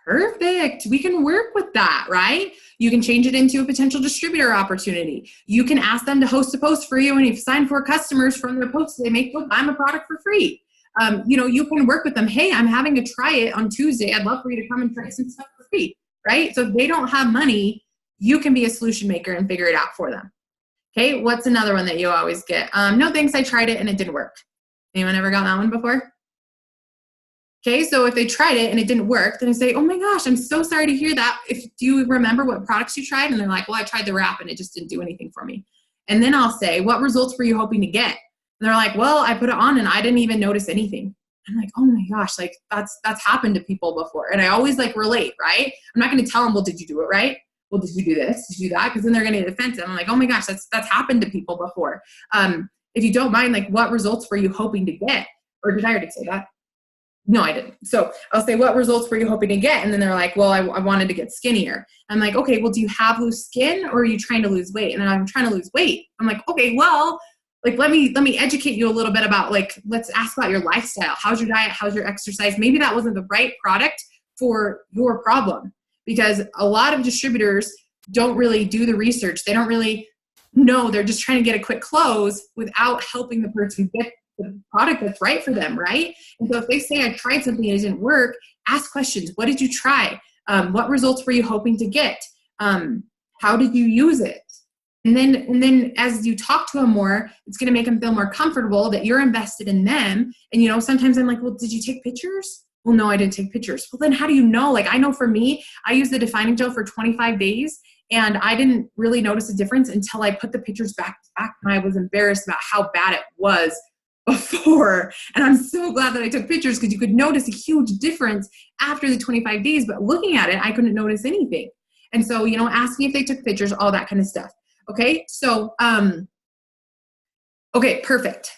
Perfect. We can work with that, right? You can change it into a potential distributor opportunity. You can ask them to host a post for you, and if you sign 4 customers from their posts they make, look, I'm a product for free. You can work with them. Hey, I'm having a try it on Tuesday. I'd love for you to come and try some stuff for free, right? So if they don't have money, you can be a solution maker and figure it out for them. Okay, what's another one that you always get? No thanks, I tried it and it didn't work. Anyone ever got that one before? Okay, so if they tried it and it didn't work, then I say, oh my gosh, I'm so sorry to hear that. Do you remember what products you tried? And they're like, well, I tried the wrap and it just didn't do anything for me. And then I'll say, what results were you hoping to get? And they're like, well, I put it on and I didn't even notice anything. I'm like, oh my gosh, like that's happened to people before. And I always like relate, right? I'm not going to tell them, well, did you do it right? Well, did you do this? Did you do that? Because then they're going to get defensive. I'm like, oh my gosh, that's happened to people before. If you don't mind, like what results were you hoping to get? Or did I already say that? No, I didn't. So I'll say, what results were you hoping to get? And then they're like, well, I wanted to get skinnier. I'm like, okay, well, do you have loose skin or are you trying to lose weight? And then I'm trying to lose weight. I'm like, okay, well, like, let me educate you a little bit about, like, let's ask about your lifestyle. How's your diet? How's your exercise? Maybe that wasn't the right product for your problem, because a lot of distributors don't really do the research. They don't really know. They're just trying to get a quick close without helping the person get the product that's right for them, right? And so if they say, I tried something and it didn't work, ask questions. What did you try? What results were you hoping to get? How did you use it? And then as you talk to them more, it's going to make them feel more comfortable that you're invested in them. And, you know, sometimes I'm like, well, did you take pictures? Well, no, I didn't take pictures. Well, then how do you know? Like, I know for me, I used the defining gel for 25 days and I didn't really notice a difference until I put the pictures back to back, and I was embarrassed about how bad it was before. And I'm so glad that I took pictures, because you could notice a huge difference after the 25 days, but looking at it, I couldn't notice anything. And so, you know, asking if they took pictures, all that kind of stuff. Okay. So, okay, perfect.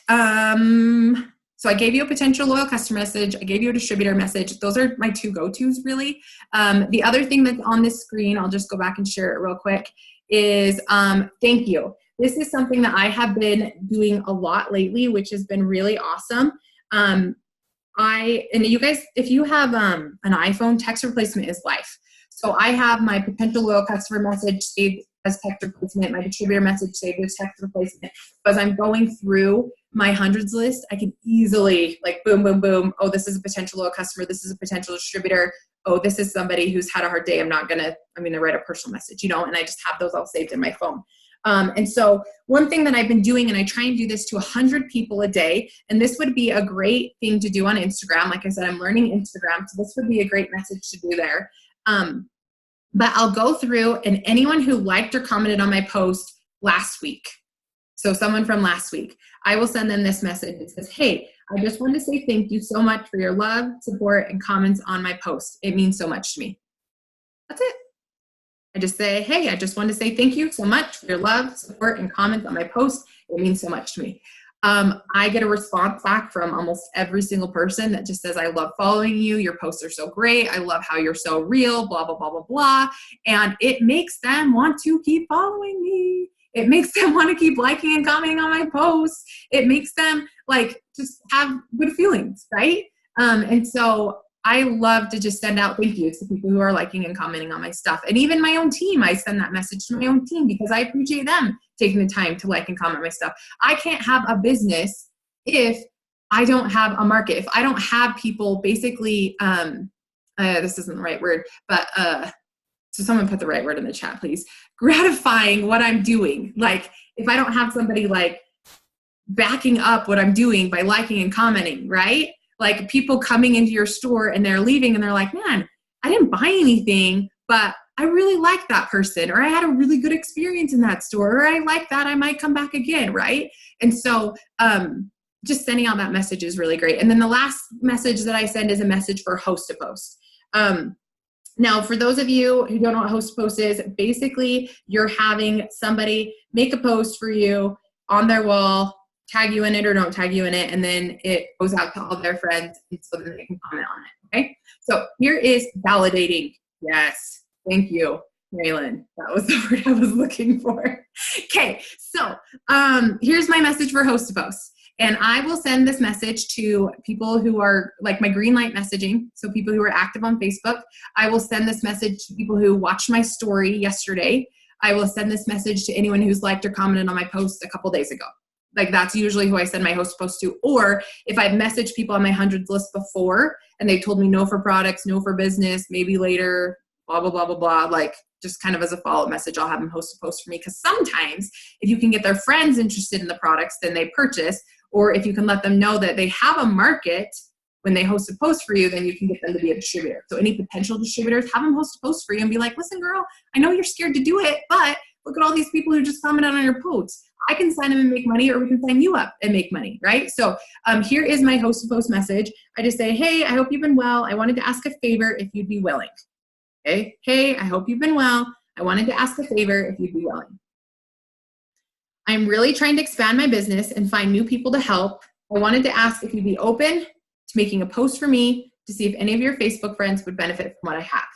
So I gave you a potential loyal customer message. I gave you a distributor message. Those are my two go-tos, really. The other thing that's on this screen, I'll just go back and share it real quick, is thank you. This is something that I have been doing a lot lately, which has been really awesome. And you guys, if you have an iPhone, text replacement is life. So I have my potential loyal customer message saved as text replacement, my distributor message saved as text replacement. As I'm going through my hundreds list, I can easily, like, boom, boom, boom. Oh, this is a potential loyal customer. This is a potential distributor. Oh, this is somebody who's had a hard day. I'm going to write a personal message, you know, and I just have those all saved in my phone. And so one thing that I've been doing, and I try and do this to 100 people a day, and this would be a great thing to do on Instagram. Like I said, I'm learning Instagram, so this would be a great message to do there. But I'll go through, and anyone who liked or commented on my post last week, so someone from last week, I will send them this message. It says, hey, I just want to say thank you so much for your love, support, and comments on my post. It means so much to me. That's it. I just say, hey, I just want to say thank you so much for your love, support, and comments on my post. It means so much to me. I get a response back from almost every single person that just says, I love following you. Your posts are so great. I love how you're so real, blah, blah, blah, blah, blah. And it makes them want to keep following me. It makes them want to keep liking and commenting on my posts. It makes them, like, just have good feelings, right? And so I love to just send out thank yous to people who are liking and commenting on my stuff. And even my own team, I send that message to my own team because I appreciate them taking the time to like and comment my stuff. I can't have a business if I don't have a market. If I don't have people basically, this isn't the right word, but so someone put the right word in the chat, please. Gratifying what I'm doing. Like, if I don't have somebody like backing up what I'm doing by liking and commenting, right? Like, people coming into your store and they're leaving and they're like, man, I didn't buy anything, but I really like that person, or I had a really good experience in that store, or I like that, I might come back again, right? And so just sending out that message is really great. And then the last message that I send is a message for host to post. Now, for those of you who don't know what host to post is, basically you're having somebody make a post for you on their wall, tag you in it or don't tag you in it, and then it goes out to all their friends and so that they can comment on it, okay? So here is validating. Yes, thank you, Maylin. That was the word I was looking for. Okay, so here's my message for host to post. And I will send this message to people who are like my green light messaging, so people who are active on Facebook. I will send this message to people who watched my story yesterday. I will send this message to anyone who's liked or commented on my post a couple days ago. Like, that's usually who I send my host post to. Or if I've messaged people on my hundreds list before and they told me no for products, no for business, maybe later, blah, blah, blah, blah, blah, like, just kind of as a follow-up message, I'll have them host a post for me. Because sometimes if you can get their friends interested in the products, then they purchase. Or if you can let them know that they have a market when they host a post for you, then you can get them to be a distributor. So any potential distributors, have them host a post for you and be like, listen, girl, I know you're scared to do it, but look at all these people who just commented on your posts. I can sign them and make money, or we can sign you up and make money, right? So here is my host to post message. I just say, hey, I hope you've been well. I wanted to ask a favor if you'd be willing. Okay. Hey, I hope you've been well. I wanted to ask a favor if you'd be willing. I'm really trying to expand my business and find new people to help. I wanted to ask if you'd be open to making a post for me to see if any of your Facebook friends would benefit from what I have.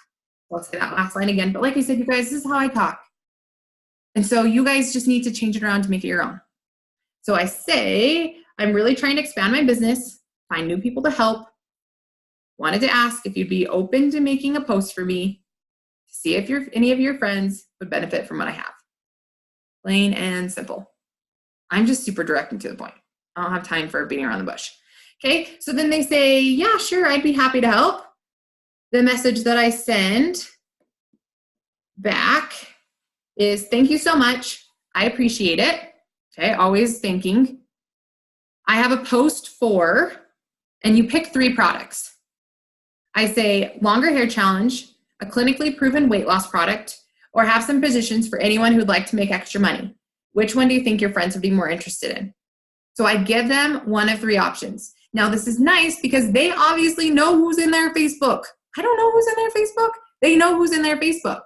I'll say that last line again. But like I said, you guys, this is how I talk. And so you guys just need to change it around to make it your own. So I say, I'm really trying to expand my business, find new people to help. Wanted to ask if you'd be open to making a post for me to see if any of your friends would benefit from what I have. Plain and simple. I'm just super direct and to the point. I don't have time for beating around the bush. Okay, so then they say, yeah, sure, I'd be happy to help. The message that I send back is, thank you so much. I appreciate it. Okay, always thinking. I have a post for, and you pick 3 products. I say longer hair challenge, a clinically proven weight loss product, or have some positions for anyone who'd like to make extra money. Which one do you think your friends would be more interested in? So I give them one of 3 options. Now this is nice because they obviously know who's in their Facebook. I don't know who's in their Facebook. They know who's in their Facebook.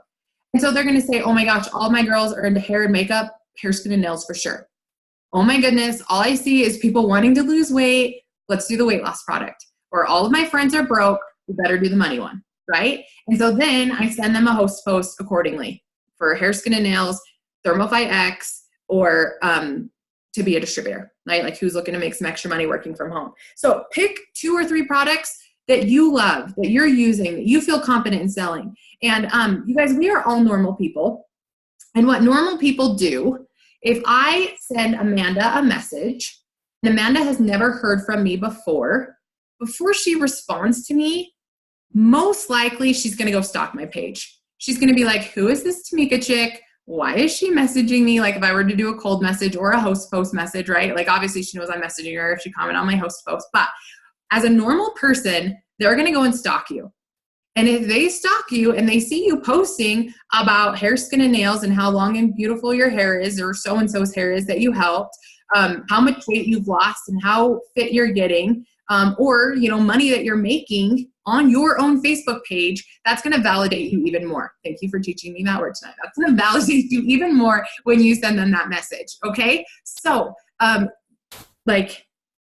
And so they're going to say, oh my gosh, all my girls are into hair and makeup, hair, skin, and nails for sure. Oh my goodness, all I see is people wanting to lose weight. Let's do the weight loss product. Or all of my friends are broke. We better do the money one, right? And so then I send them a host post accordingly for hair, skin, and nails, Thermify X, or to be a distributor, right? Like who's looking to make some extra money working from home. So pick 2 or 3 products that you love, that you're using, that you feel confident in selling. And you guys, we are all normal people. And what normal people do, if I send Amanda a message, and Amanda has never heard from me before she responds to me, most likely she's going to go stalk my page. She's going to be like, who is this Tamika chick? Why is she messaging me? Like if I were to do a cold message or a host post message, right? Like obviously she knows I'm messaging her if she commented on my host post, but as a normal person, they're going to go and stalk you. And if they stalk you and they see you posting about hair, skin, and nails and how long and beautiful your hair is, or so-and-so's hair is that you helped, how much weight you've lost and how fit you're getting, or, you know, money that you're making on your own Facebook page, that's going to validate you even more. Thank you for teaching me that word tonight. That's going to validate you even more when you send them that message. Okay. So,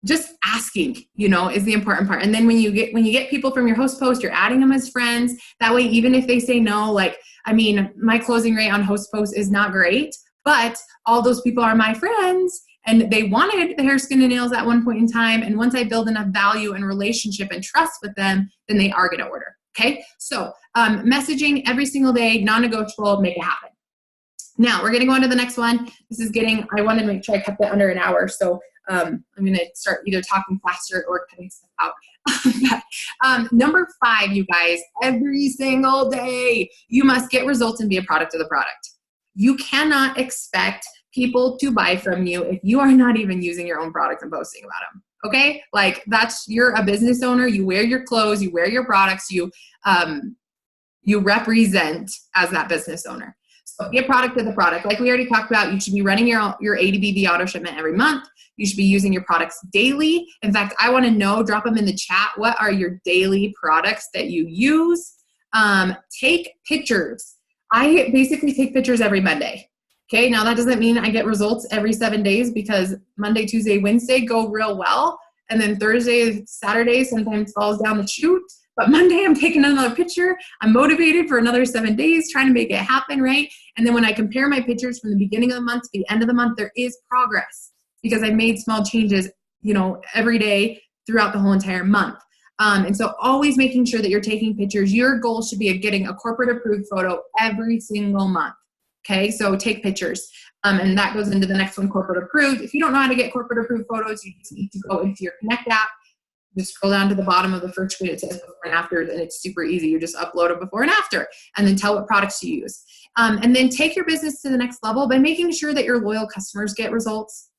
just asking, you know, is the important part. And then when you get people from your host post, you're adding them as friends. That way, even if they say no, like, I mean, my closing rate on host posts is not great, but all those people are my friends and they wanted the hair, skin, and nails at one point in time. And once I build enough value and relationship and trust with them, then they are going to order. Okay. So, messaging every single day, non-negotiable, make it happen. Now we're going to go on to the next one. I wanted to make sure I kept it under an hour. So, I'm going to start either talking faster or cutting stuff out. Number 5, you guys, every single day, you must get results and be a product of the product. You cannot expect people to buy from you if you are not even using your own products and posting about them. Okay? Like you're a business owner. You wear your clothes, you wear your products, you represent as that business owner. So be a product of the product. Like we already talked about, you should be running your A to B, the auto shipment every month. You should be using your products daily. In fact, I want to know, drop them in the chat. What are your daily products that you use? Take pictures. I basically take pictures every Monday. Okay. Now that doesn't mean I get results every 7 days because Monday, Tuesday, Wednesday go real well. And then Thursday, Saturday sometimes falls down the chute. But Monday, I'm taking another picture. I'm motivated for another 7 days, trying to make it happen, right? And then when I compare my pictures from the beginning of the month to the end of the month, there is progress because I made small changes, you know, every day throughout the whole entire month. And so always making sure that you're taking pictures. Your goal should be getting a corporate approved photo every single month. Okay, so take pictures. And that goes into the next one, corporate approved. If you don't know how to get corporate approved photos, you just need to go into your Connect app. Just scroll down to the bottom of the first screen. It says before and after, and it's super easy. You just upload a before and after, and then tell what products you use. And then take your business to the next level by making sure that your loyal customers get results.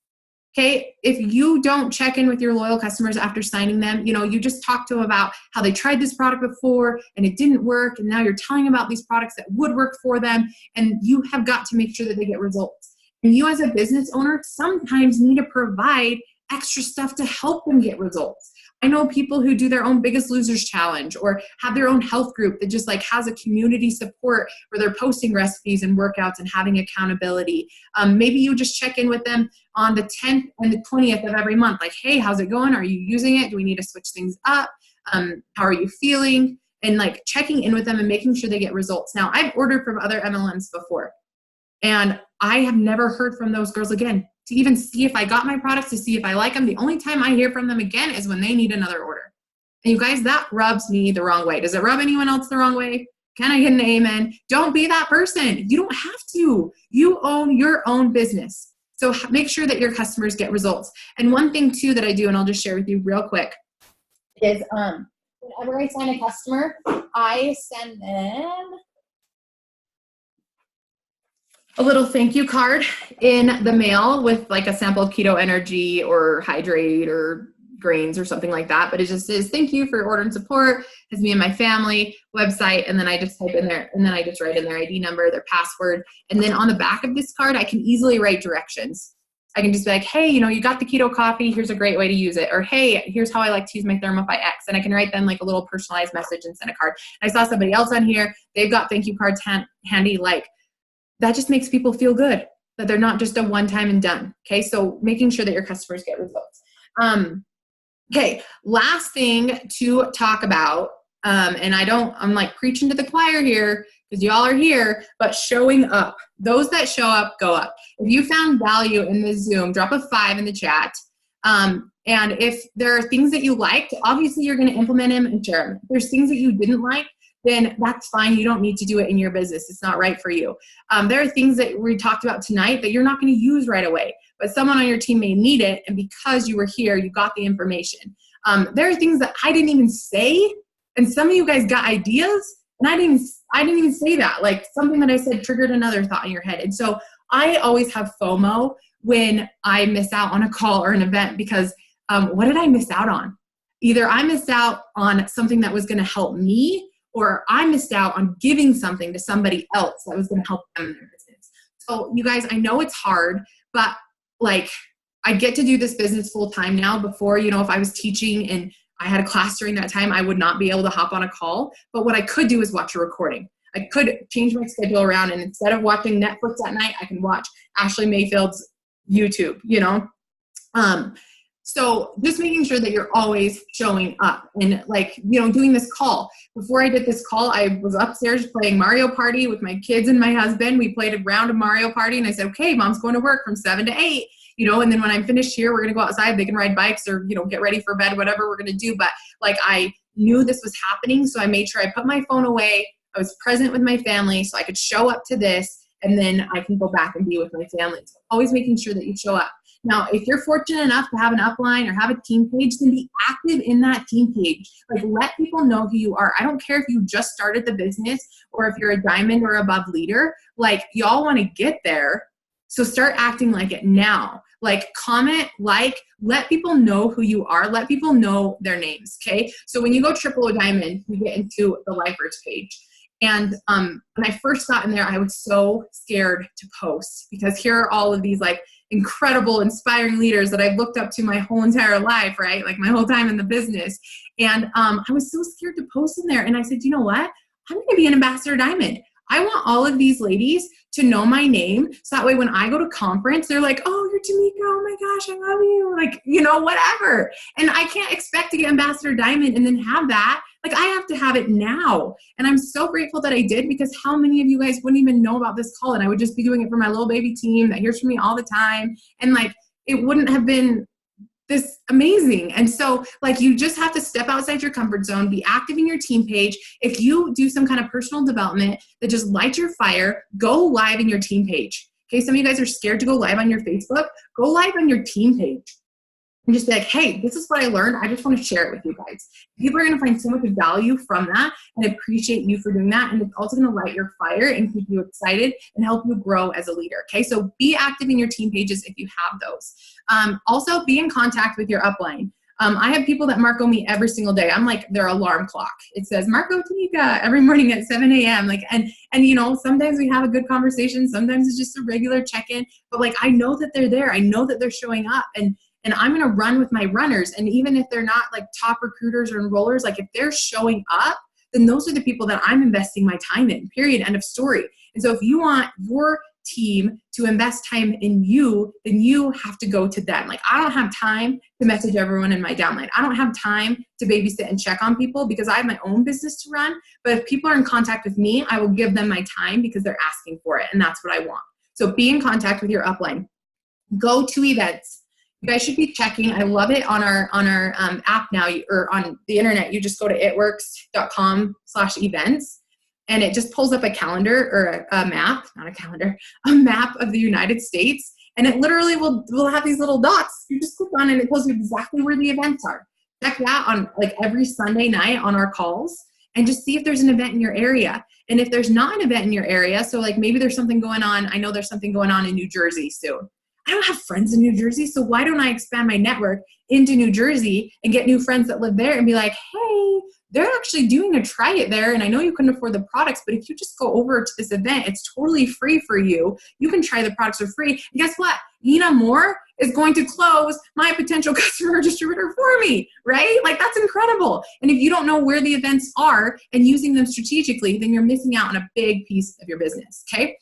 Okay, if you don't check in with your loyal customers after signing them, you know, you just talk to them about how they tried this product before and it didn't work, and now you're telling about these products that would work for them, and you have got to make sure that they get results. And you as a business owner sometimes need to provide extra stuff to help them get results. I know people who do their own Biggest Losers challenge or have their own health group that just like has a community support where they're posting recipes and workouts and having accountability. Maybe you just check in with them on the 10th and the 20th of every month. Like, hey, how's it going? Are you using it? Do we need to switch things up? How are you feeling? And like checking in with them and making sure they get results. Now, I've ordered from other MLMs before, and I have never heard from those girls again to even see if I got my products, to see if I like them. The only time I hear from them again is when they need another order. And you guys, that rubs me the wrong way. Does it rub anyone else the wrong way? Can I get an amen? Don't be that person. You don't have to. You own your own business. So make sure that your customers get results. And one thing too that I do, and I'll just share with you real quick, is whenever I sign a customer, I send them a little thank you card in the mail with like a sample of Keto Energy or Hydrate or grains or something like that. But it just says, thank you for your order and support. Has me and my family website. And then I just type in there, and then I just write in their ID number, their password. And then on the back of this card, I can easily write directions. I can just be like, hey, you got the keto coffee. Here's a great way to use it. Or, hey, here's how I like to use my Thermify X. And I can write them like a little personalized message and send a card. And I saw somebody else on here. They've got thank you cards handy. Like, that just makes people feel good that they're not just a one-time and done. Okay, so making sure that your customers get results. Okay, last thing to talk about, and I'm like preaching to the choir here because y'all are here, but showing up. Those that show up, go up. If you found value in this Zoom, drop a 5 in the chat. And if there are things that you liked, obviously you're going to implement them and share them. If there's things that you didn't like, then that's fine. You don't need to do it in your business. It's not right for you. There are things that we talked about tonight that you're not going to use right away, but someone on your team may need it. And because you were here, you got the information. There are things that I didn't even say, and some of you guys got ideas, and I didn't even say that. Like something that I said triggered another thought in your head. And so I always have FOMO when I miss out on a call or an event because what did I miss out on? Either I missed out on something that was going to help me, or I missed out on giving something to somebody else that was going to help them in their business. So you guys, I know it's hard, but like I get to do this business full time now. Before, if I was teaching and I had a class during that time, I would not be able to hop on a call. But what I could do is watch a recording. I could change my schedule around, and instead of watching Netflix at night, I can watch Ashley Mayfield's YouTube, So just making sure that you're always showing up and doing this call. Before I did this call, I was upstairs playing Mario Party with my kids and my husband. We played a round of Mario Party, and I said, okay, mom's going to work from 7 to 8, and then when I'm finished here, we're going to go outside. They can ride bikes or, get ready for bed, whatever we're going to do. But I knew this was happening. So I made sure I put my phone away. I was present with my family so I could show up to this, and then I can go back and be with my family. So always making sure that you show up. Now, if you're fortunate enough to have an upline or have a team page, then be active in that team page. Let people know who you are. I don't care if you just started the business or if you're a diamond or above leader. Y'all want to get there. So start acting like it now. Comment, let people know who you are. Let people know their names, okay? So when you go triple or diamond, you get into the Lifers page. And when I first got in there, I was so scared to post because here are all of these incredible, inspiring leaders that I've looked up to my whole entire life, right? My whole time in the business. And I was so scared to post in there. And I said, you know what? I'm going to be an ambassador diamond. I want all of these ladies to know my name. So that way when I go to conference, they're like, oh, you're Tamika. Oh my gosh, I love you. Whatever. And I can't expect to get ambassador diamond and then have that. I have to have it now. And I'm so grateful that I did, because how many of you guys wouldn't even know about this call? And I would just be doing it for my little baby team that hears from me all the time. And it wouldn't have been this amazing. And so you just have to step outside your comfort zone, be active in your team page. If you do some kind of personal development that just lights your fire, go live in your team page. Okay. Some of you guys are scared to go live on your Facebook. Go live on your team page. And just be like, hey, this is what I learned. I just want to share it with you guys. People are going to find so much value from that and appreciate you for doing that. And it's also going to light your fire and keep you excited and help you grow as a leader. Okay, so be active in your team pages if you have those. Also, be in contact with your upline. I have people that Marco me every single day. I'm like their alarm clock. It says, Marco, Tamika, every morning at 7 a.m. And sometimes we have a good conversation. Sometimes it's just a regular check-in. But I know that they're there. I know that they're showing up. And and I'm going to run with my runners. And even if they're not like top recruiters or enrollers, like if they're showing up, then those are the people that I'm investing my time in, period, end of story. And so if you want your team to invest time in you, then you have to go to them. Like, I don't have time to message everyone in my downline. I don't have time to babysit and check on people because I have my own business to run. But if people are in contact with me, I will give them my time because they're asking for it. And that's what I want. So be in contact with your upline. Go to events. You guys should be checking. I love it on our app now, or on the internet. You just go to itworks.com/events, and it just pulls up a calendar or a map, not a calendar, a map of the United States. And it literally will have these little dots. You just click on it and it tells you exactly where the events are. Check that on like every Sunday night on our calls and just see if there's an event in your area. And if there's not an event in your area, so like maybe there's something going on. I know there's something going on in New Jersey soon. I don't have friends in New Jersey, so why don't I expand my network into New Jersey and get new friends that live there and be like, hey, they're actually doing a try it there, and I know you couldn't afford the products, but if you just go over to this event, it's totally free for you. You can try the products for free. And guess what? Nina Moore is going to close my potential customer distributor for me, right? Like, that's incredible. And if you don't know where the events are and using them strategically, then you're missing out on a big piece of your business, okay?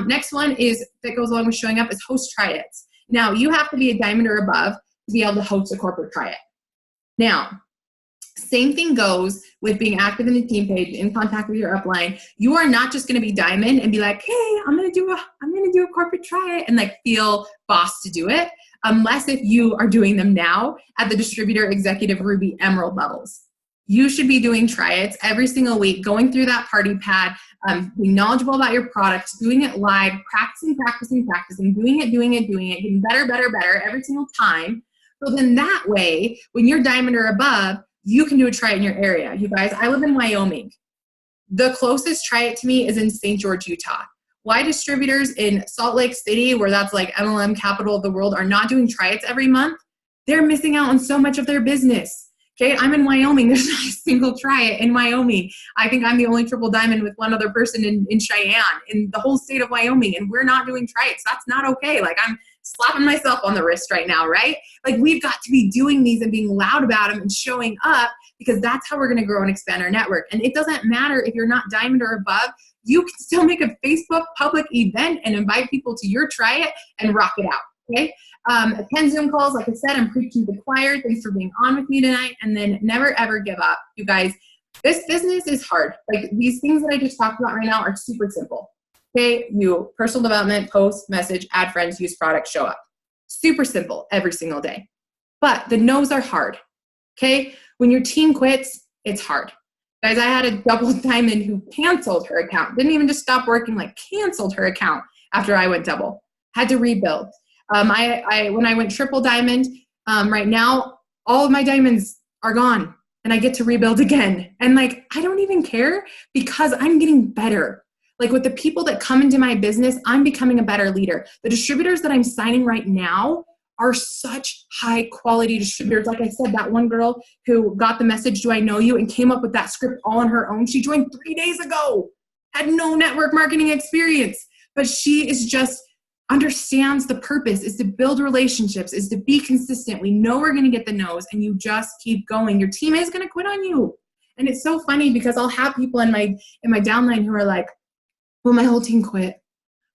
Next one is, that goes along with showing up, is host try-its. Now, you have to be a diamond or above to be able to host a corporate try-it. Now, same thing goes with being active in the team page, in contact with your upline. You are not just going to be diamond and be like, hey, I'm going to do a corporate try it and like feel boss to do it, unless if you are doing them now at the distributor, executive, Ruby, Emerald levels. You should be doing try-its every single week, going through that party pad, being knowledgeable about your products, doing it live, practicing, doing it, getting better every single time. So then that way, when you're diamond or above, you can do a try it in your area. You guys, I live in Wyoming. The closest try it to me is in St. George, Utah. Why distributors in Salt Lake City, where that's like MLM capital of the world, are not doing try its every month? They're missing out on so much of their business. Okay, I'm in Wyoming. There's not a single try it in Wyoming. I think I'm the only triple diamond with one other person in Cheyenne, in the whole state of Wyoming, and we're not doing try its. That's not okay. Like, I'm slapping myself on the wrist right now, right? Like, we've got to be doing these and being loud about them and showing up, because that's how we're going to grow and expand our network. And it doesn't matter if you're not diamond or above, you can still make a Facebook public event and invite people to your try it and rock it out, okay? 10 Zoom calls, like I said, I'm preaching to the choir. Thanks for being on with me tonight. And then never, ever give up. You guys, this business is hard. Like, these things that I just talked about right now are super simple. Okay, you personal development, post, message, add friends, use product, show up. Super simple every single day. But the no's are hard. Okay, when your team quits, it's hard. Guys, I had a double diamond who canceled her account. Didn't even just stop working, like canceled her account after I went double. Had to rebuild. When I went triple diamond, right now, all of my diamonds are gone and I get to rebuild again. And like, I don't even care because I'm getting better. Like, with the people that come into my business, I'm becoming a better leader. The distributors that I'm signing right now are such high quality distributors. Like I said, that one girl who got the message, do I know you, and came up with that script all on her own. She joined 3 days ago, had no network marketing experience, but she is just understands the purpose is to build relationships, is to be consistent. We know we're going to get the no's, and you just keep going. Your team is going to quit on you. And it's so funny because I'll have people in my downline who are like, well, my whole team quit,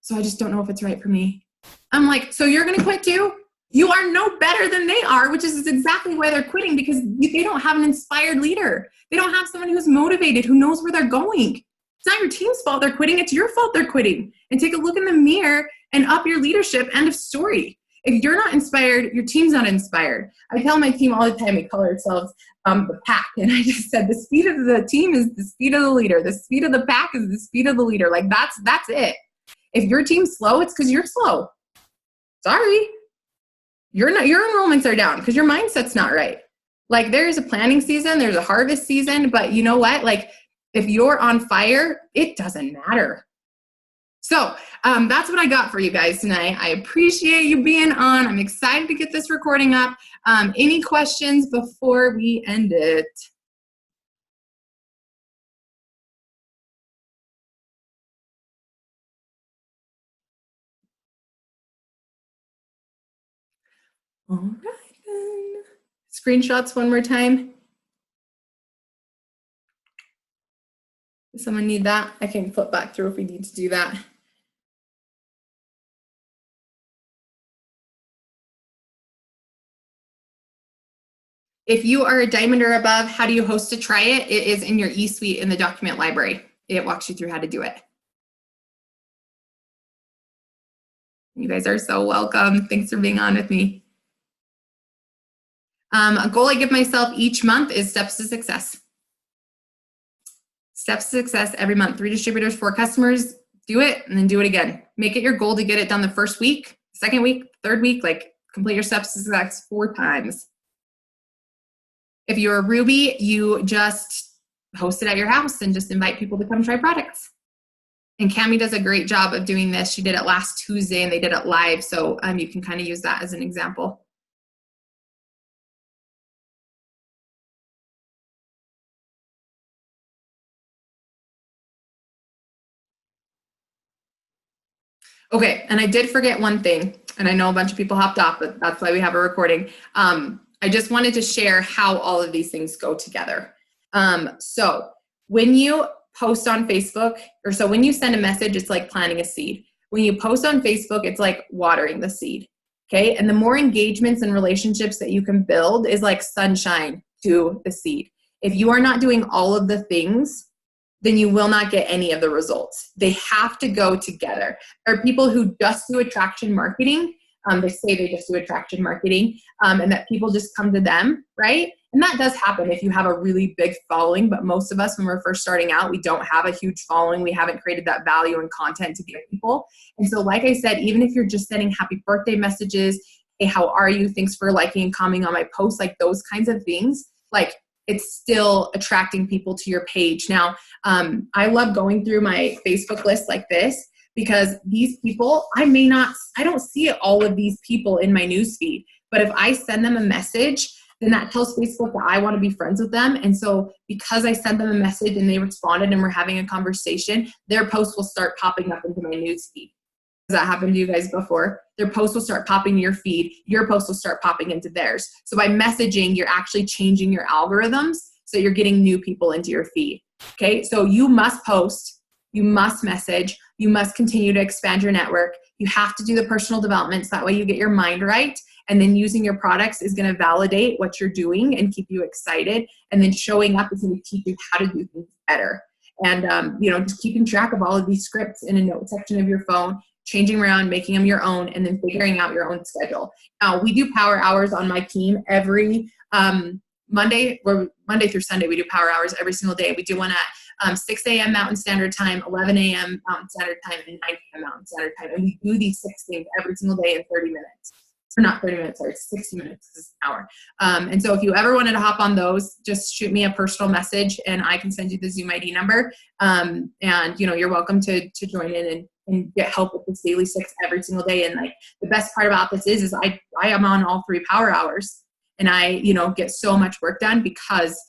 so I just don't know if it's right for me. I'm like, so you're going to quit too? You are no better than they are, which is exactly why they're quitting, because they don't have an inspired leader. They don't have someone who's motivated, who knows where they're going. It's not your team's fault they're quitting. It's your fault they're quitting. And take a look in the mirror and up your leadership. End of story. If you're not inspired, your team's not inspired. I tell my team all the time, we call ourselves the pack. And I just said the speed of the team is the speed of the leader. The speed of the pack is the speed of the leader. Like, that's it. If your team's slow, it's because you're slow. Sorry. Your enrollments are down because your mindset's not right. Like, there's a planning season, there's a harvest season, but you know what? Like, if you're on fire, it doesn't matter. So that's what I got for you guys tonight. I appreciate you being on. I'm excited to get this recording up. Any questions before we end it? All right. screenshots one more time? Does someone need that? I can flip back through if we need to do that. If you are a diamond or above, how do you host to try it? It is in your eSuite in the document library. It walks you through how to do it. You guys are so welcome. Thanks for being on with me. A goal I give myself each month is steps to success. Steps to success every month. 3 distributors, 4 customers. Do it and then do it again. Make it your goal to get it done the first week, second week, third week, like complete your steps to success 4 times. If you're a Ruby, you just host it at your house and just invite people to come try products. And Cami does a great job of doing this. She did it last Tuesday and they did it live. So you can kind of use that as an example. Okay, and I did forget one thing, and I know a bunch of people hopped off, but that's why we have a recording. I just wanted to share how all of these things go together. So when you post on Facebook, or so when you send a message, it's like planting a seed. When you post on Facebook, it's like watering the seed, okay? And the more engagements and relationships that you can build is like sunshine to the seed. If you are not doing all of the things, then you will not get any of the results. They have to go together. There are people who just do attraction marketing. They say they just do attraction marketing and that people just come to them, right? And that does happen if you have a really big following, but most of us when we're first starting out, we don't have a huge following. We haven't created that value and content to give people. And so like I said, even if you're just sending happy birthday messages, hey, how are you? Thanks for liking and commenting on my posts, like those kinds of things, like it's still attracting people to your page. Now, I love going through my Facebook list like this because these people, I don't see all of these people in my newsfeed, but if I send them a message, then that tells Facebook that I want to be friends with them. And so because I sent them a message and they responded and we're having a conversation, their posts will start popping up into my newsfeed. Has that happened to you guys before? Their posts will start popping in your feed. Your posts will start popping into theirs. So by messaging, you're actually changing your algorithms so you're getting new people into your feed. Okay, so you must post, you must message, you must continue to expand your network. You have to do the personal development so that way you get your mind right. And then using your products is going to validate what you're doing and keep you excited. And then showing up is going to teach you how to do things better. And, just keeping track of all of these scripts in a note section of your phone, changing around, making them your own, and then figuring out your own schedule. Now, we do power hours on my team every Monday through Sunday. We do power hours every single day. We do one at 6 a.m. Mountain Standard Time, 11 a.m. Mountain Standard Time, and 9 p.m. Mountain Standard Time. And we do these 6 things every single day in 30 minutes. Or not 30 minutes, sorry, 60 minutes. This is an hour. And so if you ever wanted to hop on those, just shoot me a personal message and I can send you the Zoom ID number. And you're welcome to join in and get help with this daily 6 every single day. And like the best part about this is I am on all 3 power hours and I, get so much work done because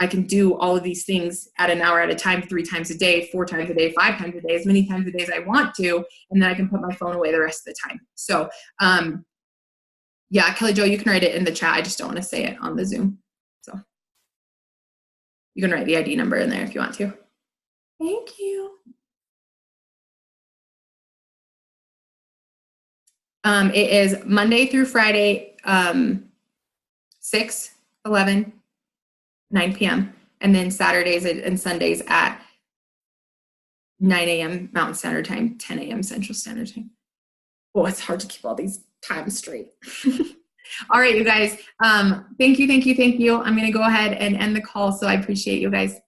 I can do all of these things at an hour at a time, 3 times a day, 4 times a day, 5 times a day, as many times a day as I want to. And then I can put my phone away the rest of the time. So, yeah, Kelly Jo, you can write it in the chat. I just don't want to say it on the Zoom. So you can write the ID number in there if you want to. Thank you. It is Monday through Friday, 6, 11, 9 p.m. And then Saturdays and Sundays at 9 a.m. Mountain Standard Time, 10 a.m. Central Standard Time. Oh, it's hard to keep all these times straight. All right, you guys. Thank you. I'm going to go ahead and end the call. So I appreciate you guys.